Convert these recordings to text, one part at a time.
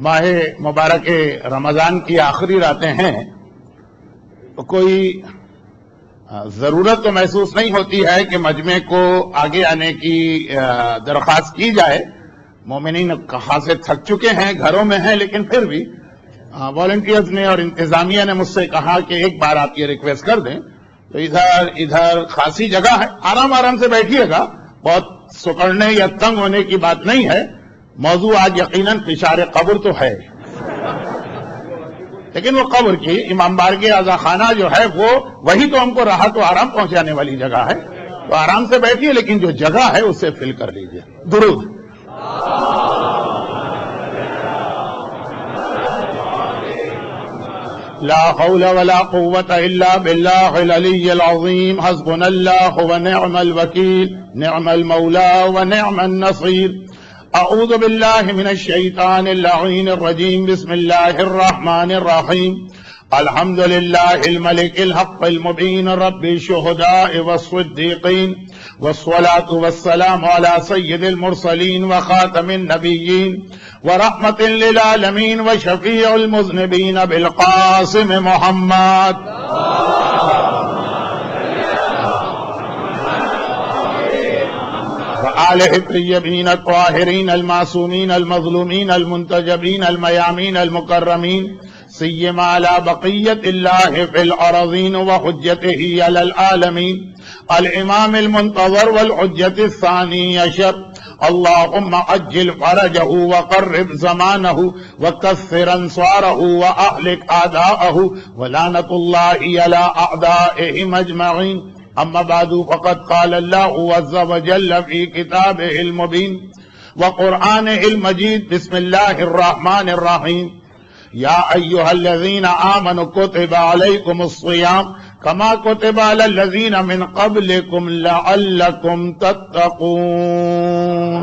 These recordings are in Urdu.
ماہ مبارک رمضان کی آخری راتیں ہیں تو کوئی ضرورت تو محسوس نہیں ہوتی ہے کہ مجمع کو آگے آنے کی درخواست کی جائے. مومنین کہاں سے تھک چکے ہیں، گھروں میں ہیں، لیکن پھر بھی والنٹیئرز نے اور انتظامیہ نے مجھ سے کہا کہ ایک بار آپ یہ ریکویسٹ کر دیں. تو ادھر خاصی جگہ ہے، آرام سے بیٹھیے گا، بہت سکڑنے یا تنگ ہونے کی بات نہیں ہے. موضوع آج یقیناً فشار قبر تو ہے، لیکن وہ قبر کی امام بارگاہ عزا خانہ جو ہے وہی تو ہم کو راحت و آرام پہنچانے والی جگہ ہے. تو آرام سے بیٹھیے، لیکن جو جگہ ہے اسے فل کر لیجیے. درود. لا حول ولا قوة الا بالله العلي العظيم. حسبنا الله ونعم الوكيل، نعم المولى ونعم النصير. اعوذ بالله من الشيطان اللعين الرجيم. بسم الله الرحمن الرحيم. الحمد لله الملك الحق المبين رب الشهداء والصديقين، والصلاة والسلام على سيد المرسلين وخاتم النبيين ورحمة للعالمين وشفيع المذنبين بالقاسم محمد. وآله الطيبين الطاهرين المعصومين المظلومين المنتجبين الميامين المكرمين، سيما على بقية الله في الأراضين وحجته على العالمين الإمام المنتظر والحجة الثاني عشر. اللهم عجل فرجه وقرب زمانه وكثر انصاره وأهلك أعداءه ولعنة الله على أعدائهم أجمعين. أما بعد، فقد قال الله عز وجل في كتابه المبين وقرآنه المجيد. بسم الله الرحمن الرحيم. يا أيها الذين آمنوا كتب عليكم الصيام كما كتب على الذين من قبلكم لعلكم تتقون.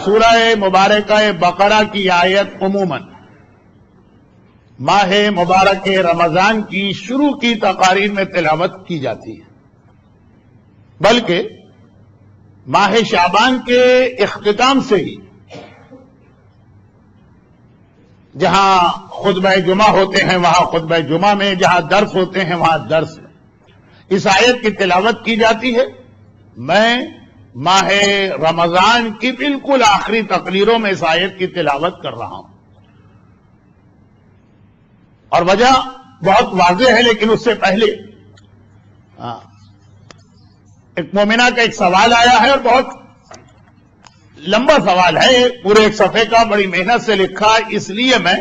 سورہ مبارکہ بقرہ کی آیت عموماً ماہ مبارک رمضان کی شروع کی تقاریر میں تلاوت کی جاتی ہے، بلکہ ماہ شعبان کے اختتام سے ہی جہاں خطبہ جمعہ ہوتے ہیں وہاں خطبہ جمعہ میں، جہاں درس ہوتے ہیں وہاں درس میں اس آیت کی تلاوت کی جاتی ہے. میں ماہ رمضان کی بالکل آخری تقریروں میں اس آیت کی تلاوت کر رہا ہوں، اور وجہ بہت واضح ہے. لیکن اس سے پہلے ایک مومنہ کا ایک سوال آیا ہے، اور بہت لمبا سوال ہے، پورے ایک صفحے کا، بڑی محنت سے لکھا، اس لیے میں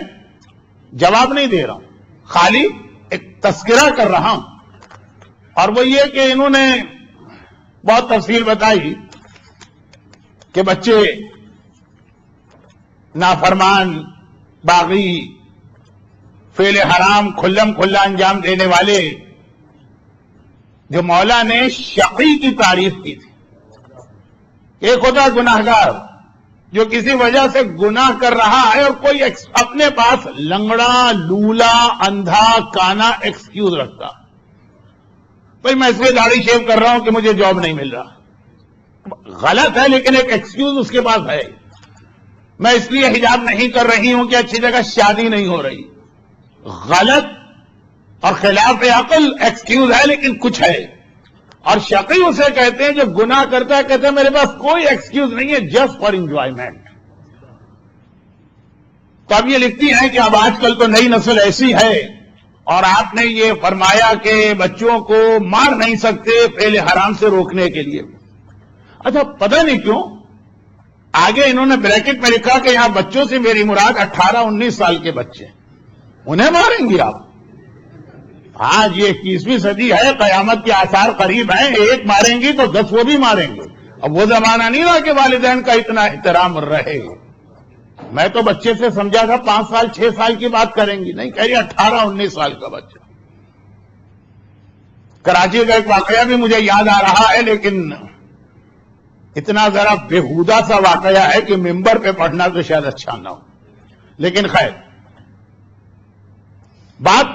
جواب نہیں دے رہا ہوں، خالی ایک تذکرہ کر رہا ہوں. اور وہ یہ کہ انہوں نے بہت تفصیل بتائی کہ بچے نافرمان، باغی، فعل حرام کھلم کھلا انجام دینے والے، جو مولا نے شقی کی تعریف کی تھی. ایک ہوتا ہے گناہگار جو کسی وجہ سے گناہ کر رہا ہے اور کوئی اپنے پاس لنگڑا، لولا، اندھا، کانا ایکسکیوز رکھتا. بھئی میں اس لیے داڑھی شیو کر رہا ہوں کہ مجھے جاب نہیں مل رہا. غلط ہے، لیکن ایک ایکسکیوز اس کے پاس ہے. میں اس لیے حجاب نہیں کر رہی ہوں کہ اچھی جگہ شادی نہیں ہو رہی. غلط اور خلاف عقل ایکسکیوز ہے، لیکن کچھ ہے. اور شقی اسے کہتے ہیں جو گناہ کرتا ہے، کہتے ہیں میرے پاس کوئی ایکسکیوز نہیں ہے، جسٹ فار انجوائمنٹ. تو اب یہ لکھتی ہیں کہ اب آج کل تو نئی نسل ایسی ہے، اور آپ نے یہ فرمایا کہ بچوں کو مار نہیں سکتے فعل حرام سے روکنے کے لیے. اچھا، پتہ نہیں کیوں آگے انہوں نے بریکٹ میں لکھا کہ یہاں بچوں سے میری مراد 18-19 سال کے بچے، انہیں ماریں گی آپ؟ آج یہ 21ویں صدی ہے، قیامت کے آثار قریب ہیں، ایک ماریں گی تو 10 وہ بھی ماریں گے. اب وہ زمانہ نہیں رہا کہ والدین کا اتنا احترام رہے. میں تو بچے سے سمجھا تھا 5 سال 6 سال کی بات کریں گی، نہیں، کہہ رہی 18-19 سال کا بچہ. کراچی کا ایک واقعہ بھی مجھے یاد آ رہا ہے، لیکن اتنا ذرا بےہودہ سا واقعہ ہے کہ ممبر پہ پڑھنا تو شاید اچھا نہ ہو. لیکن خیر، بات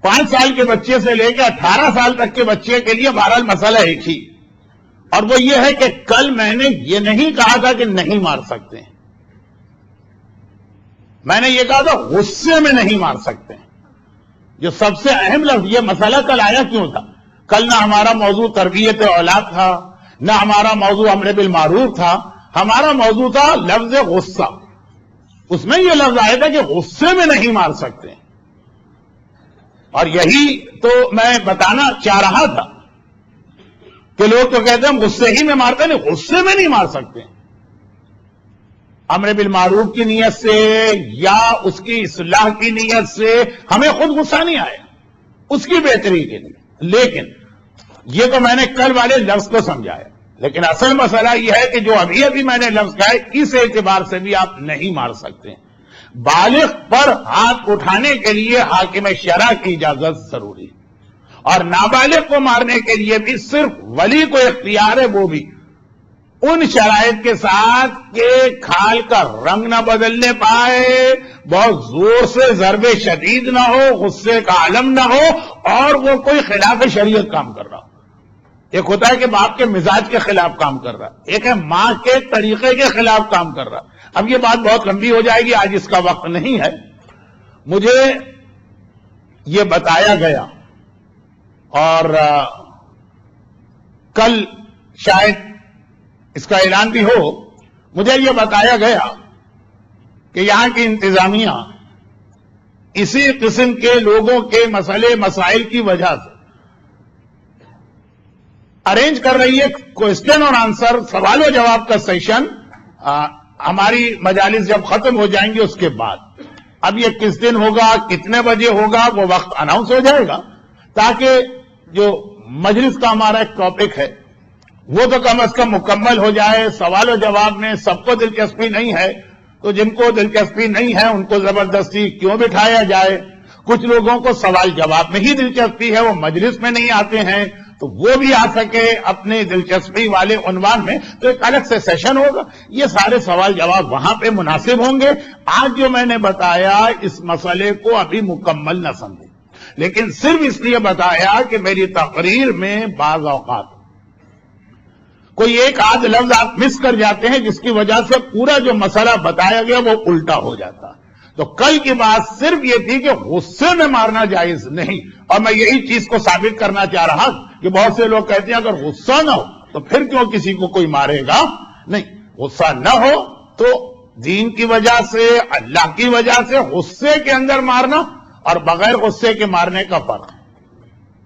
5 سال کے بچے سے لے کے 18 سال تک کے بچے کے لیے بہرحال مسئلہ ایک ہی. اور وہ یہ ہے کہ کل میں نے یہ نہیں کہا تھا کہ نہیں مار سکتے ہیں، میں نے یہ کہا تھا غصے میں نہیں مار سکتے ہیں، جو سب سے اہم لفظ. یہ مسئلہ کل آیا کیوں تھا؟ کل نہ ہمارا موضوع تربیت اولاد تھا، نہ ہمارا موضوع امر بالمعروف تھا، ہمارا موضوع تھا لفظ غصہ. اس میں یہ لفظ آیا تھا کہ غصے میں نہیں مار سکتے ہیں. اور یہی تو میں بتانا چاہ رہا تھا کہ لوگ تو کہتے ہیں ہم غصے ہی میں مارتے، نہیں، غصے میں نہیں مار سکتے. امر بالمعروف کی نیت سے یا اس کی اصلاح کی نیت سے ہمیں خود غصہ نہیں آیا، اس کی بہتری کے لیے. لیکن یہ تو میں نے کل والے لفظ کو سمجھایا، لیکن اصل مسئلہ یہ ہے کہ جو ابھی ابھی میں نے لفظ کہا ہے، اس اعتبار سے بھی آپ نہیں مار سکتے. بالغ پر ہاتھ اٹھانے کے لیے حاکم شرع کی اجازت ضروری، اور نابالغ کو مارنے کے لیے بھی صرف ولی کو اختیار ہے، وہ بھی ان شرائط کے ساتھ کہ کھال کا رنگ نہ بدلنے پائے، بہت زور سے ضرب شدید نہ ہو، غصے کا عالم نہ ہو، اور وہ کوئی خلاف شریعت کام کر رہا ہو. ایک ہوتا ہے کہ باپ کے مزاج کے خلاف کام کر رہا، ایک ہے ماں کے طریقے کے خلاف کام کر رہا. اب یہ بات بہت لمبی ہو جائے گی، آج اس کا وقت نہیں ہے. مجھے یہ بتایا گیا اور کل شاید اس کا اعلان بھی ہو، مجھے یہ بتایا گیا کہ یہاں کی انتظامیہ اسی قسم کے لوگوں کے مسئلے مسائل کی وجہ سے ارینج کر رہی ہے کوسچن اور آنسر، سوال و جواب کا سیشن ہماری مجالس جب ختم ہو جائیں گی اس کے بعد. اب یہ کس دن ہوگا، کتنے بجے ہوگا، وہ وقت اناؤنس ہو جائے گا، تاکہ جو مجلس کا ہمارا ایک ٹاپک ہے وہ تو کم از کم مکمل ہو جائے. سوال و جواب میں سب کو دلچسپی نہیں ہے، تو جن کو دلچسپی نہیں ہے ان کو زبردستی کیوں بٹھایا جائے. کچھ لوگوں کو سوال جواب میں ہی دلچسپی ہے، وہ مجلس میں نہیں آتے ہیں، تو وہ بھی آ سکے اپنی دلچسپی والے عنوان میں، تو ایک الگ سے سیشن ہوگا. یہ سارے سوال جواب وہاں پہ مناسب ہوں گے. آج جو میں نے بتایا اس مسئلے کو ابھی مکمل نہ سمجھیں، لیکن صرف اس لیے بتایا کہ میری تقریر میں بعض اوقات کوئی ایک آدھ لفظ آپ مس کر جاتے ہیں، جس کی وجہ سے پورا جو مسئلہ بتایا گیا وہ الٹا ہو جاتا. تو کل کی بات صرف یہ تھی کہ غصے میں مارنا جائز نہیں، اور میں یہی چیز کو ثابت کرنا چاہ رہا کہ بہت سے لوگ کہتے ہیں اگر غصہ نہ ہو تو پھر کیوں کسی کو کوئی مارے گا. نہیں، غصہ نہ ہو تو دین کی وجہ سے، اللہ کی وجہ سے غصے کے اندر مارنا اور بغیر غصے کے مارنے کا فرق.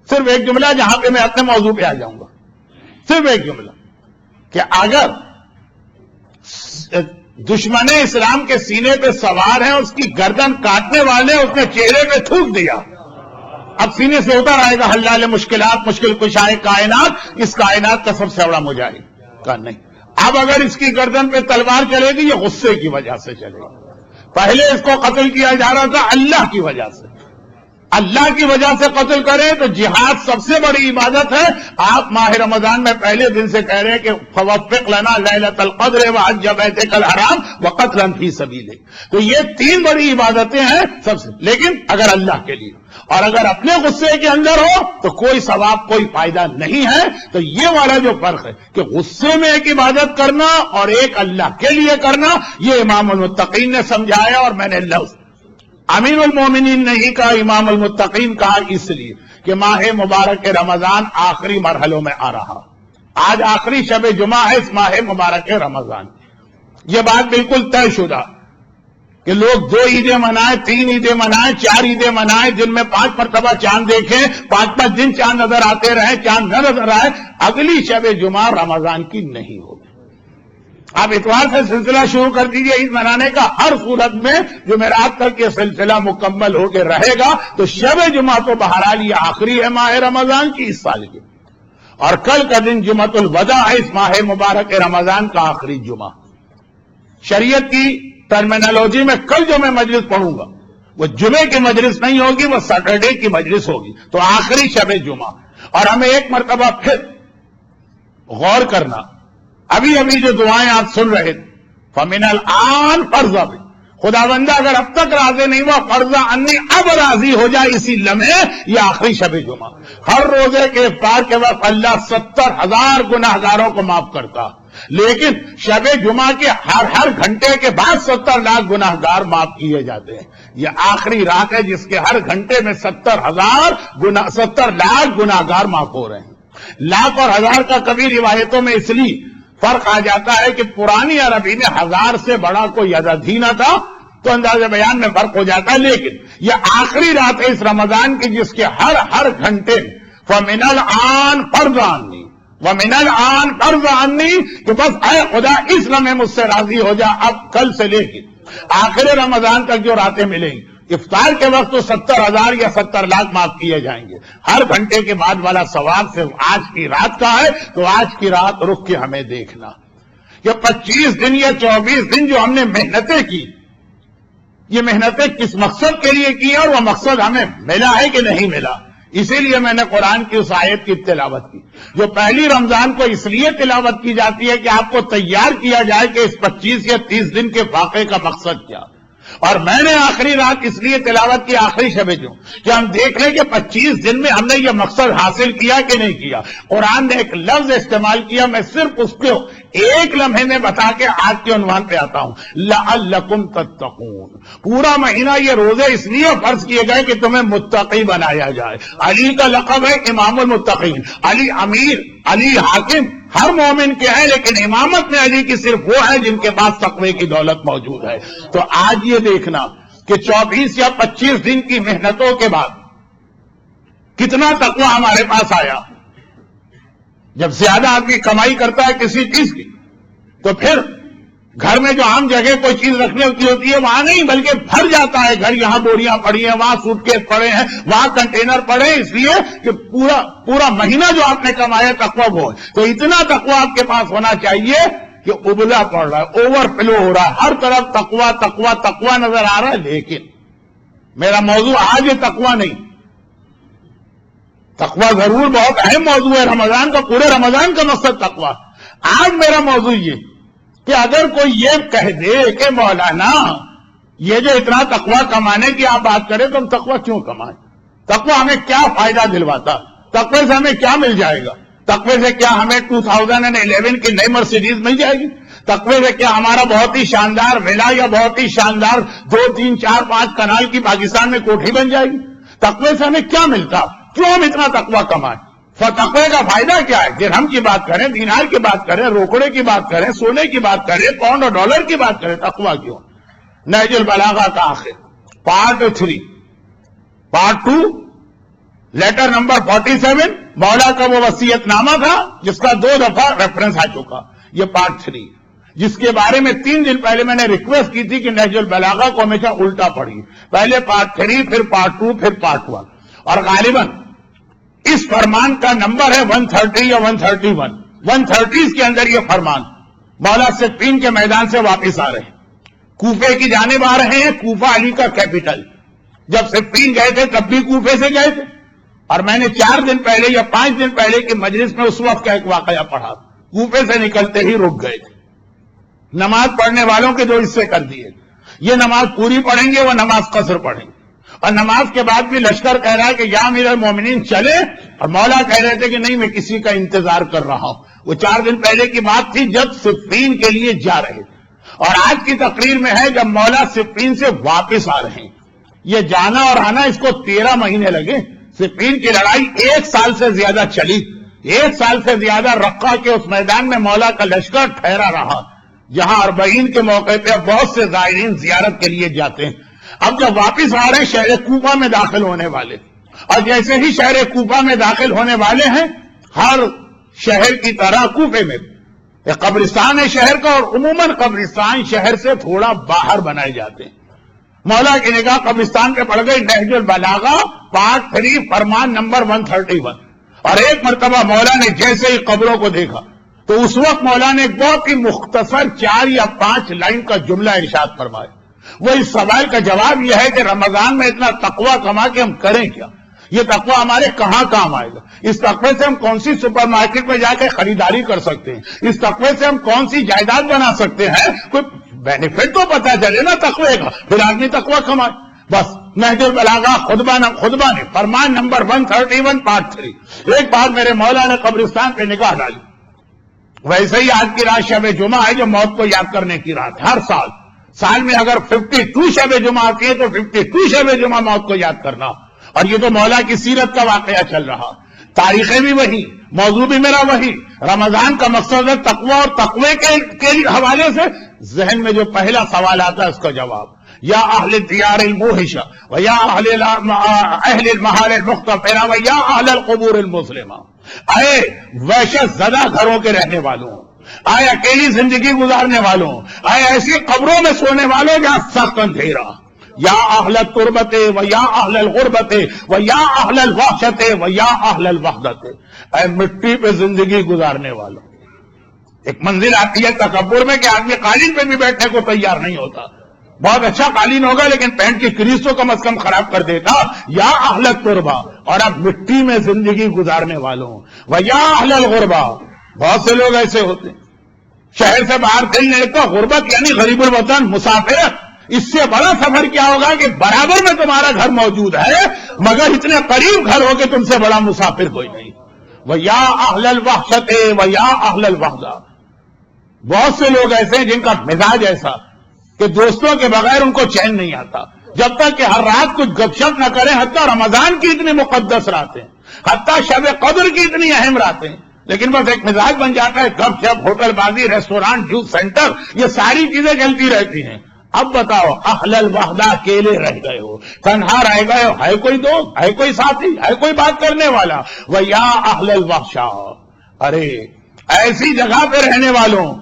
صرف ایک جملہ جہاں پہ میں اپنے موضوع پہ آ جاؤں گا، صرف ایک جملہ کہ اگر دشمن اسلام کے سینے پہ سوار ہیں، اس کی گردن کاٹنے والے اس نے چہرے پہ تھوک دیا، اب سینے سے اتر آئے گا حلال مشکلات، مشکل کشائے کائنات، اس کائنات کا سب سے بڑا مجاہد کا نہیں. اب اگر اس کی گردن پہ تلوار چلے گی، یہ غصے کی وجہ سے چلے گی. پہلے اس کو قتل کیا جا رہا تھا اللہ کی وجہ سے. اللہ کی وجہ سے قتل کریں تو جہاد سب سے بڑی عبادت ہے. آپ ماہ رمضان میں پہلے دن سے کہہ رہے ہیں کہ فوفق لنا لیلۃ القدر وحج بیتک الحرام وقتلا فی سبیلک. تو یہ تین بڑی عبادتیں ہیں سب سے، لیکن اگر اللہ کے لیے، اور اگر اپنے غصے کے اندر ہو تو کوئی ثواب، کوئی فائدہ نہیں ہے. تو یہ والا جو فرق ہے کہ غصے میں ایک عبادت کرنا اور ایک اللہ کے لیے کرنا، یہ امام المتقین نے سمجھایا. اور میں نے لفظ امیر المومنین نہیں کہا، امام المتقین کہا، اس لیے کہ ماہ مبارک رمضان آخری مرحلوں میں آ رہا. آج آخری شب جمعہ ہے اس ماہ مبارک رمضان. یہ بات بالکل طے شدہ کہ لوگ 2 عیدیں منائیں، 3 عیدیں منائیں، 4 عیدیں منائیں، جن میں 5 مرتبہ چاند دیکھیں، 5 دن چاند نظر آتے رہیں، چاند نہ نظر آئے، اگلی شب جمعہ رمضان کی نہیں ہوگی. آپ اتوار سے سلسلہ شروع کر دیجئے عید منانے کا. ہر صورت میں جمعرات تک یہ سلسلہ مکمل ہو کے رہے گا. تو شب جمعہ تو بہرحال یہ آخری ہے ماہ رمضان کی اس سال کی، اور کل کا دن جمعۃ الوداع ہے اس ماہ مبارک رمضان کا آخری جمعہ. شریعت کی ٹرمینالوجی میں کل جو میں مجلس پڑھوں گا وہ جمعے کی مجلس نہیں ہوگی، وہ سیٹرڈے کی مجلس ہوگی. تو آخری شب جمعہ. اور ہمیں ایک مرتبہ پھر غور کرنا، ابھی جو دعائیں آپ سن رہے تھے، فَمِنَ الْآنِ فَارْغَبْ، خداوندہ اگر اب تک راضی نہیں ہوا فرضا انی اب راضی ہو جائے اسی لمحے یہ آخری شب جمعہ. ہر روزے کے افطار کے وقت اللہ 70,000 گناہگاروں کو معاف کرتا، لیکن شب جمعہ کے ہر گھنٹے کے بعد 70 لاکھ گناہگار معاف کیے جاتے ہیں. یہ آخری رات ہے جس کے ہر گھنٹے میں 70 لاکھ گناہگار معاف ہو رہے ہیں. لاکھ اور ہزار کا کبھی روایتوں میں اس لیے فرق آ جاتا ہے کہ پرانی عربی میں 1000 سے بڑا کوئی عدد ہی نہ تھا تو انداز بیان میں فرق ہو جاتا ہے. لیکن یہ آخری رات ہے اس رمضان کی جس کے ہر گھنٹے فَمِنَ الْآنِ فَرْضَ عَنِّي وَمِنَ الْآنِ فَرْضَ عَنِّي کہ بس اے خدا اس لمحے مجھ سے راضی ہو جا. اب کل سے لے کے آخر رمضان تک جو راتیں ملیں گی افطار کے وقت تو 70,000 یا 70 لاکھ معاف کیے جائیں گے. ہر گھنٹے کے بعد والا ثواب صرف آج کی رات کا ہے. تو آج کی رات رک کے ہمیں دیکھنا یہ 25 دن یا 24 دن جو ہم نے محنتیں کی، یہ محنتیں کس مقصد کے لیے کی اور وہ مقصد ہمیں ملا ہے کہ نہیں ملا. اسی لیے میں نے قرآن کی اس آیت کی تلاوت کی جو پہلی رمضان کو اس لیے تلاوت کی جاتی ہے کہ آپ کو تیار کیا جائے کہ اس 25 یا 30 دن کے واقعے کا مقصد کیا. اور میں نے آخری رات اس لیے تلاوت کی آخری شب جو کہ ہم دیکھ لیں کہ 25 دن میں ہم نے یہ مقصد حاصل کیا کہ نہیں کیا. قرآن نے ایک لفظ استعمال کیا، میں صرف اس کو ایک لمحے میں بتا کے آج کے عنوان پہ آتا ہوں، لعلکم تتقون. پورا مہینہ یہ روزے اس لیے فرض کیے گئے کہ تمہیں متقی بنایا جائے. علی کا لقب ہے امام المتقین، علی امیر، علی حاکم ہر مومن کے ہیں، لیکن امامت میں علی کی صرف وہ ہے جن کے پاس تقوی کی دولت موجود ہے. تو آج یہ دیکھنا کہ 24 یا 25 دن کی محنتوں کے بعد کتنا تقوی ہمارے پاس آیا. جب زیادہ آدمی کمائی کرتا ہے کسی چیز کی تو پھر گھر میں جو عام جگہ کوئی چیز رکھنے کی ہوتی ہے وہاں نہیں بلکہ بھر جاتا ہے گھر. یہاں بوریاں پڑی ہیں، وہاں سوٹ کیس پڑے ہیں، وہاں کنٹینر پڑے ہیں، اس لیے کہ پورا مہینہ جو آپ نے کمایا تقوی وہ ہے. تو اتنا تقوی آپ کے پاس ہونا چاہیے کہ ابلا پڑ رہا ہے، اوور فلو ہو رہا ہے، ہر طرف تقوی تقوی تقوی نظر آ رہا ہے. لیکن میرا موضوع آج یہ تقوی نہیں، تقوی ضرور بہت اہم موضوع ہے رمضان کا، پورے رمضان کا مقصد تقوی. آج میرا موضوع یہ کہ اگر کوئی یہ کہہ دے کہ مولانا یہ جو اتنا تقوی کمانے کی آپ بات کریں تو ہم تقوی کیوں کمائیں؟ تقوی ہمیں کیا فائدہ دلواتا؟ تقوی سے ہمیں کیا مل جائے گا؟ تقوی سے کیا ہمیں 2011 کی نئی مرسیڈیز مل جائے گی؟ تقوی سے کیا ہمارا بہت ہی شاندار ولا یا بہت ہی شاندار 2 3 4 5 کنال کی پاکستان میں کوٹھی بن جائے گی؟ تقوی سے ہمیں کیا ملتا؟ کیوں ہم اتنا تقوی کمائیں؟ تقوی کا فائدہ کیا ہے؟ درہم کی بات کریں، دینار کی بات کریں، روکڑے کی بات کریں، سونے کی بات کریں، پاؤنڈ اور ڈالر کی بات کریں، تقوی کیوں؟ نہج البلاغہ کا آخر پارٹ 3 پارٹ 2 لیٹر نمبر 47 مولا کا وہ وصیت نامہ تھا جس کا 2 دفعہ ریفرنس آ چکا. یہ پارٹ 3 جس کے بارے میں 3 دن پہلے میں نے ریکویسٹ کی تھی کہ نہج البلاغہ کو ہمیشہ الٹا پڑھیے، پہلے پارٹ 3 پھر پارٹ 2 پھر پارٹ 1. اور غالباً اس فرمان کا نمبر ہے 130 یا 131. 130 کے اندر یہ فرمان مولا صفین کے میدان سے واپس آ رہے ہیں، کوفے کی جانب آ رہے ہیں. کوفہ علی کا کیپٹل. جب صفین گئے تھے تب بھی کوفے سے گئے تھے. اور میں نے 4 دن پہلے یا 5 دن پہلے کی مجلس میں اس وقت کا ایک واقعہ پڑھا. کوفے سے نکلتے ہی رک گئے تھے. نماز پڑھنے والوں کے 2 حصے کر دیے. یہ نماز پوری پڑھیں گے، وہ نماز قصر پڑھیں گے. اور نماز کے بعد بھی لشکر کہہ رہا ہے کہ یا امیر المومنین چلے، اور مولا کہہ رہے تھے کہ نہیں میں کسی کا انتظار کر رہا ہوں. وہ 4 دن پہلے کی بات تھی جب صفین کے لیے جا رہے تھے. اور آج کی تقریر میں ہے جب مولا صفین سے واپس آ رہے ہیں. یہ جانا اور آنا اس کو 13 مہینے لگے. صفین کی لڑائی 1 سال سے زیادہ چلی. 1 سال سے زیادہ رقہ کے اس میدان میں مولا کا لشکر ٹھہرا رہا جہاں 40 کے موقع پہ بہت سے زائرین زیارت کے لیے جاتے ہیں. اب جب واپس آ رہے شہر کوفہ میں داخل ہونے والے، اور جیسے ہی شہر کوفہ میں داخل ہونے والے ہیں ہر شہر کی طرح کوفے میں ایک قبرستان ہے شہر کا، اور عموماً قبرستان شہر سے تھوڑا باہر بنائے جاتے ہیں. مولا کی نگاہ قبرستان پہ پڑ گئی. نہج البلاغہ پارٹ 3 فرمان نمبر 131. اور ایک مرتبہ مولا نے جیسے ہی قبروں کو دیکھا تو اس وقت مولا نے ایک بہت ہی مختصر 4 یا 5 لائن کا جملہ ارشاد فرمایا. وہ اس سوال کا جواب یہ ہے کہ رمضان میں اتنا تقوی کما کے ہم کریں کیا؟ یہ تقوی ہمارے کہاں کام آئے گا؟ اس تقوی سے ہم کون سی سپر مارکیٹ میں جا کے خریداری کر سکتے ہیں؟ اس تقوی سے ہم کون سی جائیداد بنا سکتے ہیں؟ کوئی بینیفٹ تو پتا چلے نا تقوی کا، پھر آدمی تقوی کمائے. بس نہج البلاغہ خطبہ نے فرمان نمبر 131 پارٹ 3. ایک بار میرے مولا نے قبرستان پہ نگاہ ڈالی. ویسے ہی آج کی رات شب جمعہ ہے جو موت کو یاد کرنے کی رات. ہر سال میں اگر 52 شب جمعہ آتی ہے تو 52 شب جمعہ موت کو یاد کرنا. اور یہ تو مولا کی سیرت کا واقعہ چل رہا، تاریخیں بھی وہی، موضوع بھی میرا وہی. رمضان کا مقصد ہے تقوی، اور تقوی کے حوالے سے ذہن میں جو پہلا سوال آتا ہے اس کا جواب، یا اہل الدیار الموحشہ و یا اہل المحال المختفرہ و یا اہل القبور المسلمہ. اے وحشت زدہ گھروں کے رہنے والوں، اے اکیلی زندگی گزارنے والوں، اے ایسی قبروں میں سونے والوں جہاں سخت اندھیرا، یا اہل التربت و یا اہل الغربت و یا اہل الوحشت و یا اہل الوحدت. اے مٹی پہ زندگی گزارنے والوں. ایک منزل آتی ہے تکبر میں کہ آدمی قالین پہ بھی بیٹھنے کو تیار نہیں ہوتا. بہت اچھا قالین ہوگا لیکن پینٹ کی کریز تو کم از کم خراب کر دیتا. یا اہل التربہ، اور اب مٹی میں زندگی گزارنے والوں، و یا اہل الغربہ. بہت سے لوگ ایسے ہوتے ہیں شہر سے باہر نکلنے کا، غربت یعنی غریب الوطن، مسافر. اس سے بڑا سفر کیا ہوگا کہ برابر میں تمہارا گھر موجود ہے مگر اتنے قریب گھر ہو کہ تم سے بڑا مسافر کوئی نہیں. و یا اہل الوحشت و یا اہل الوحدہ. بہت سے لوگ ایسے ہیں جن کا مزاج ایسا کہ دوستوں کے بغیر ان کو چین نہیں آتا، جب تک کہ ہر رات کچھ گپ شپ نہ کریں. حتیٰ رمضان کی اتنی مقدس راتیں، حتیٰ شب قدر کی اتنی اہم راتیں، لیکن بس ایک مزاج بن جاتا ہے گپ شپ، ہوٹل بازی، ریسٹورانٹ، جوس سینٹر، یہ ساری چیزیں چلتی رہتی ہیں. اب بتاؤ اہل الوحدہ اکیلے رہ گئے ہو، تنہا رہ گئے ہو، ہے کوئی دوست، ہے کوئی ساتھی، ہے کوئی بات کرنے والا. و یا اہل الوحشہ. ارے ایسی جگہ پہ رہنے والوں،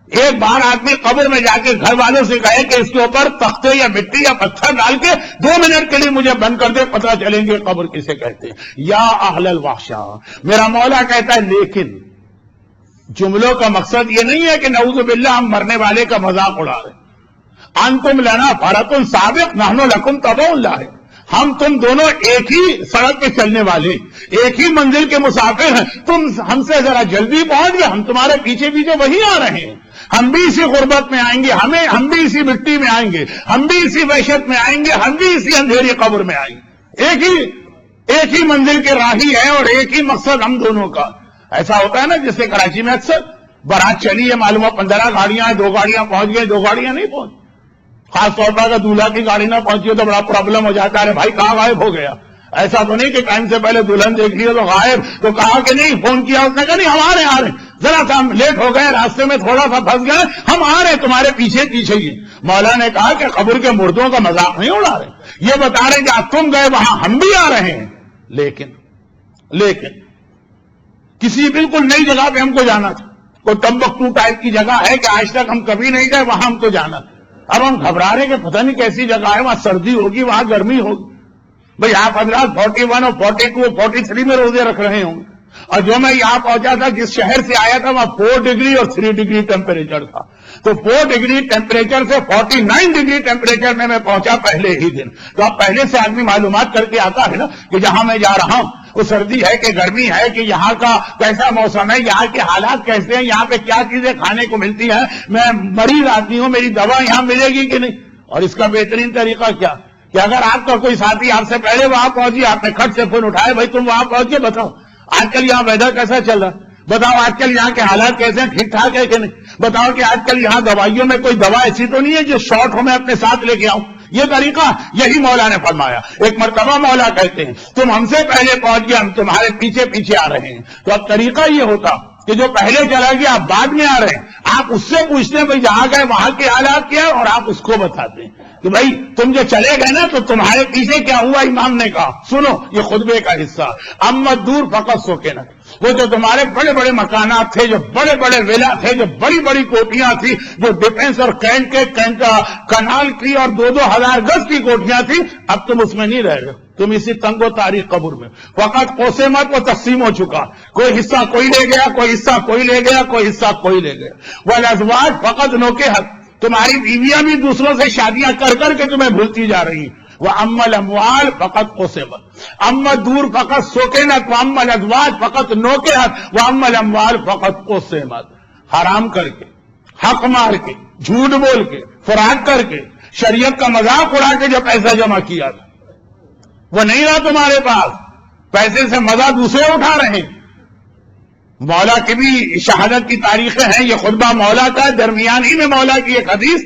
ایک بار آدمی قبر میں جا کے گھر والوں سے کہے کہ اس کے اوپر تختے یا مٹی یا پتھر ڈال کے 2 منٹ کے لیے مجھے بند کر دے، پتہ چلیں گے قبر کسے کہتے ہیں. یا اہل الوحشہ. میرا مولا کہتا ہے لیکن جملوں کا مقصد یہ نہیں ہے کہ نعوذ باللہ ہم مرنے والے کا مذاق اڑا رہے. انتم لنا فرط سابق نحن لکم تبع لا. ہم تم دونوں ایک ہی سڑک پہ چلنے والے، ایک ہی منزل کے مسافر ہیں. تم ہم سے ذرا جلدی پہنچ گئے، ہم تمہارے پیچھے پیچھے وہی آ رہے ہیں. ہم بھی اسی غربت میں آئیں گے، ہم بھی اسی مٹی میں آئیں گے، ہم بھی اسی وحشت میں آئیں گے، ہم بھی اسی اندھیری قبر میں آئیں گے. ایک ہی منزل کے راہی ہیں اور ایک ہی مقصد ہم دونوں کا. ایسا ہوتا ہے نا جیسے کراچی میں اکثر بارات چلی ہے، معلوم ہو 15 گاڑیاں ہیں، 2 گاڑیاں پہنچ گئی، 2 گاڑیاں نہیں پہنچ. خاص طور پر اگر دولہا کی گاڑی نہ پہنچی ہو تو بڑا پرابلم ہو جاتا ہے. بھائی کہاں غائب ہو گیا؟ ایسا تو نہیں کہ ٹائم سے پہلے دلہن دیکھ لیا تو غائب، تو کہا کہ نہیں، فون کیا اس نے کہا نہیں ہم آ رہے ہیں، ذرا سا ہم لیٹ ہو گئے، راستے میں تھوڑا سا پھنس گئے، ہم آ رہے ہیں تمہارے پیچھے ہی. مولا نے کہا کہ قبر کے مردوں کا مذاق نہیں اڑا رہے، یہ بتا رہے کہ تم گئے وہاں ہم بھی آ رہے ہیں. لیکن کسی بالکل نئی جگہ پہ ہم کو جانا تھا، کوئی ٹمبکٹو ٹائپ کی جگہ ہے کہ آج تک ہم کبھی نہیں گئے، وہاں ہم کو جانا تھا. اب ہم گھبرا رہے کہ پتہ نہیں کیسی جگہ ہے، وہاں سردی ہوگی، وہاں گرمی ہوگی. بھئی آپ حضرات 41 اور 42 اور 43 میں روزے رکھ رہے ہوں، اور جو میں یہاں پہنچا تھا جس شہر سے آیا تھا وہاں 4 ڈگری اور 3 ڈگری ٹیمپریچر تھا. تو 4 ڈگری ٹیمپریچر سے 49 ڈگری ٹیمپریچر میں پہنچا پہلے ہی دن. تو اب پہلے سے آدمی معلومات کر کے آتا ہے نا کہ جہاں میں جا رہا ہوں وہ سردی ہے کہ گرمی ہے، کہ یہاں کا کیسا موسم ہے، یہاں کے حالات کیسے ہیں، یہاں پہ کیا چیزیں کھانے کو ملتی ہیں، میں مریض آدمی ہوں، میری دوا یہاں ملے گی کہ نہیں. اور اس کا بہترین طریقہ کیا کہ اگر آپ کا کوئی ساتھی آپ سے پہلے وہاں پہنچی، آپ نے کھٹ سے فون اٹھائے، بھائی تم وہاں پہنچ کے بتاؤ آج کل یہاں ویدر کیسا چل رہا ہے، بتاؤ آج کل یہاں کے حالات کیسے ہیں، ٹھیک ٹھاک ہے کہ نہیں، بتاؤ کہ آج کل یہاں دوائیوں میں کوئی دوا ایسی تو نہیں ہے جو شارٹ ہو میں اپنے ساتھ لے کے آؤں. یہ طریقہ یہی مولا نے فرمایا. ایک مرتبہ مولا کہتے ہیں تم ہم سے پہلے پہنچ گئے، ہم تمہارے پیچھے آ رہے ہیں. تو اب طریقہ یہ ہوتا کہ جو پہلے چلا گیا آپ بعد میں آ رہے ہیں، آپ اس سے پوچھتے ہیں بھائی جہاں گئے وہاں کے حالات کیا ہے، اور آپ اس کو بتاتے ہیں کہ بھائی تم جو چلے گئے نا تو تمہارے پیچھے کیا ہوا. امام نے کہا سنو یہ خطبے کا حصہ، اما دور فقط سوکے نہ، وہ جو تمہارے بڑے بڑے مکانات تھے، جو بڑے بڑے ولا تھے، جو بڑی بڑی کوٹیاں تھی، جو ڈیفینس اور کنال کی اور 2,000 گز کی کوٹیاں تھی، اب تم اس میں نہیں رہ گئے، تم اسی تنگ و تاریخ قبر میں. فقط قسمت و تقسیم ہو چکا، کوئی حصہ کوئی لے گیا، کوئی حصہ کوئی لے گیا، کوئی حصہ کوئی لے گیا. والازواج فقط نوکحت، تمہاری بیویاں بھی دوسروں سے شادیاں کر کے تمہیں بھولتی جا رہی. وہ اما الاموال فقط قسمت، اما دور فقط سوکنت، وہ اما الازواج فقط نوکحت، وہ اما الاموال فقط قسمت. حرام کر کے حق مار کے، جھوٹ بول کے، فراڈ کر کے، شریعت کا مذاق اڑا کے جو پیسہ جمع کیا تھا وہ نہیں رہا تمہارے پاس، پیسے سے مزہ دوسرے اٹھا رہے ہیں۔ مولا کی بھی شہادت کی تاریخیں ہیں، یہ خطبہ مولا کا، درمیان ہی میں مولا کی ایک حدیث۔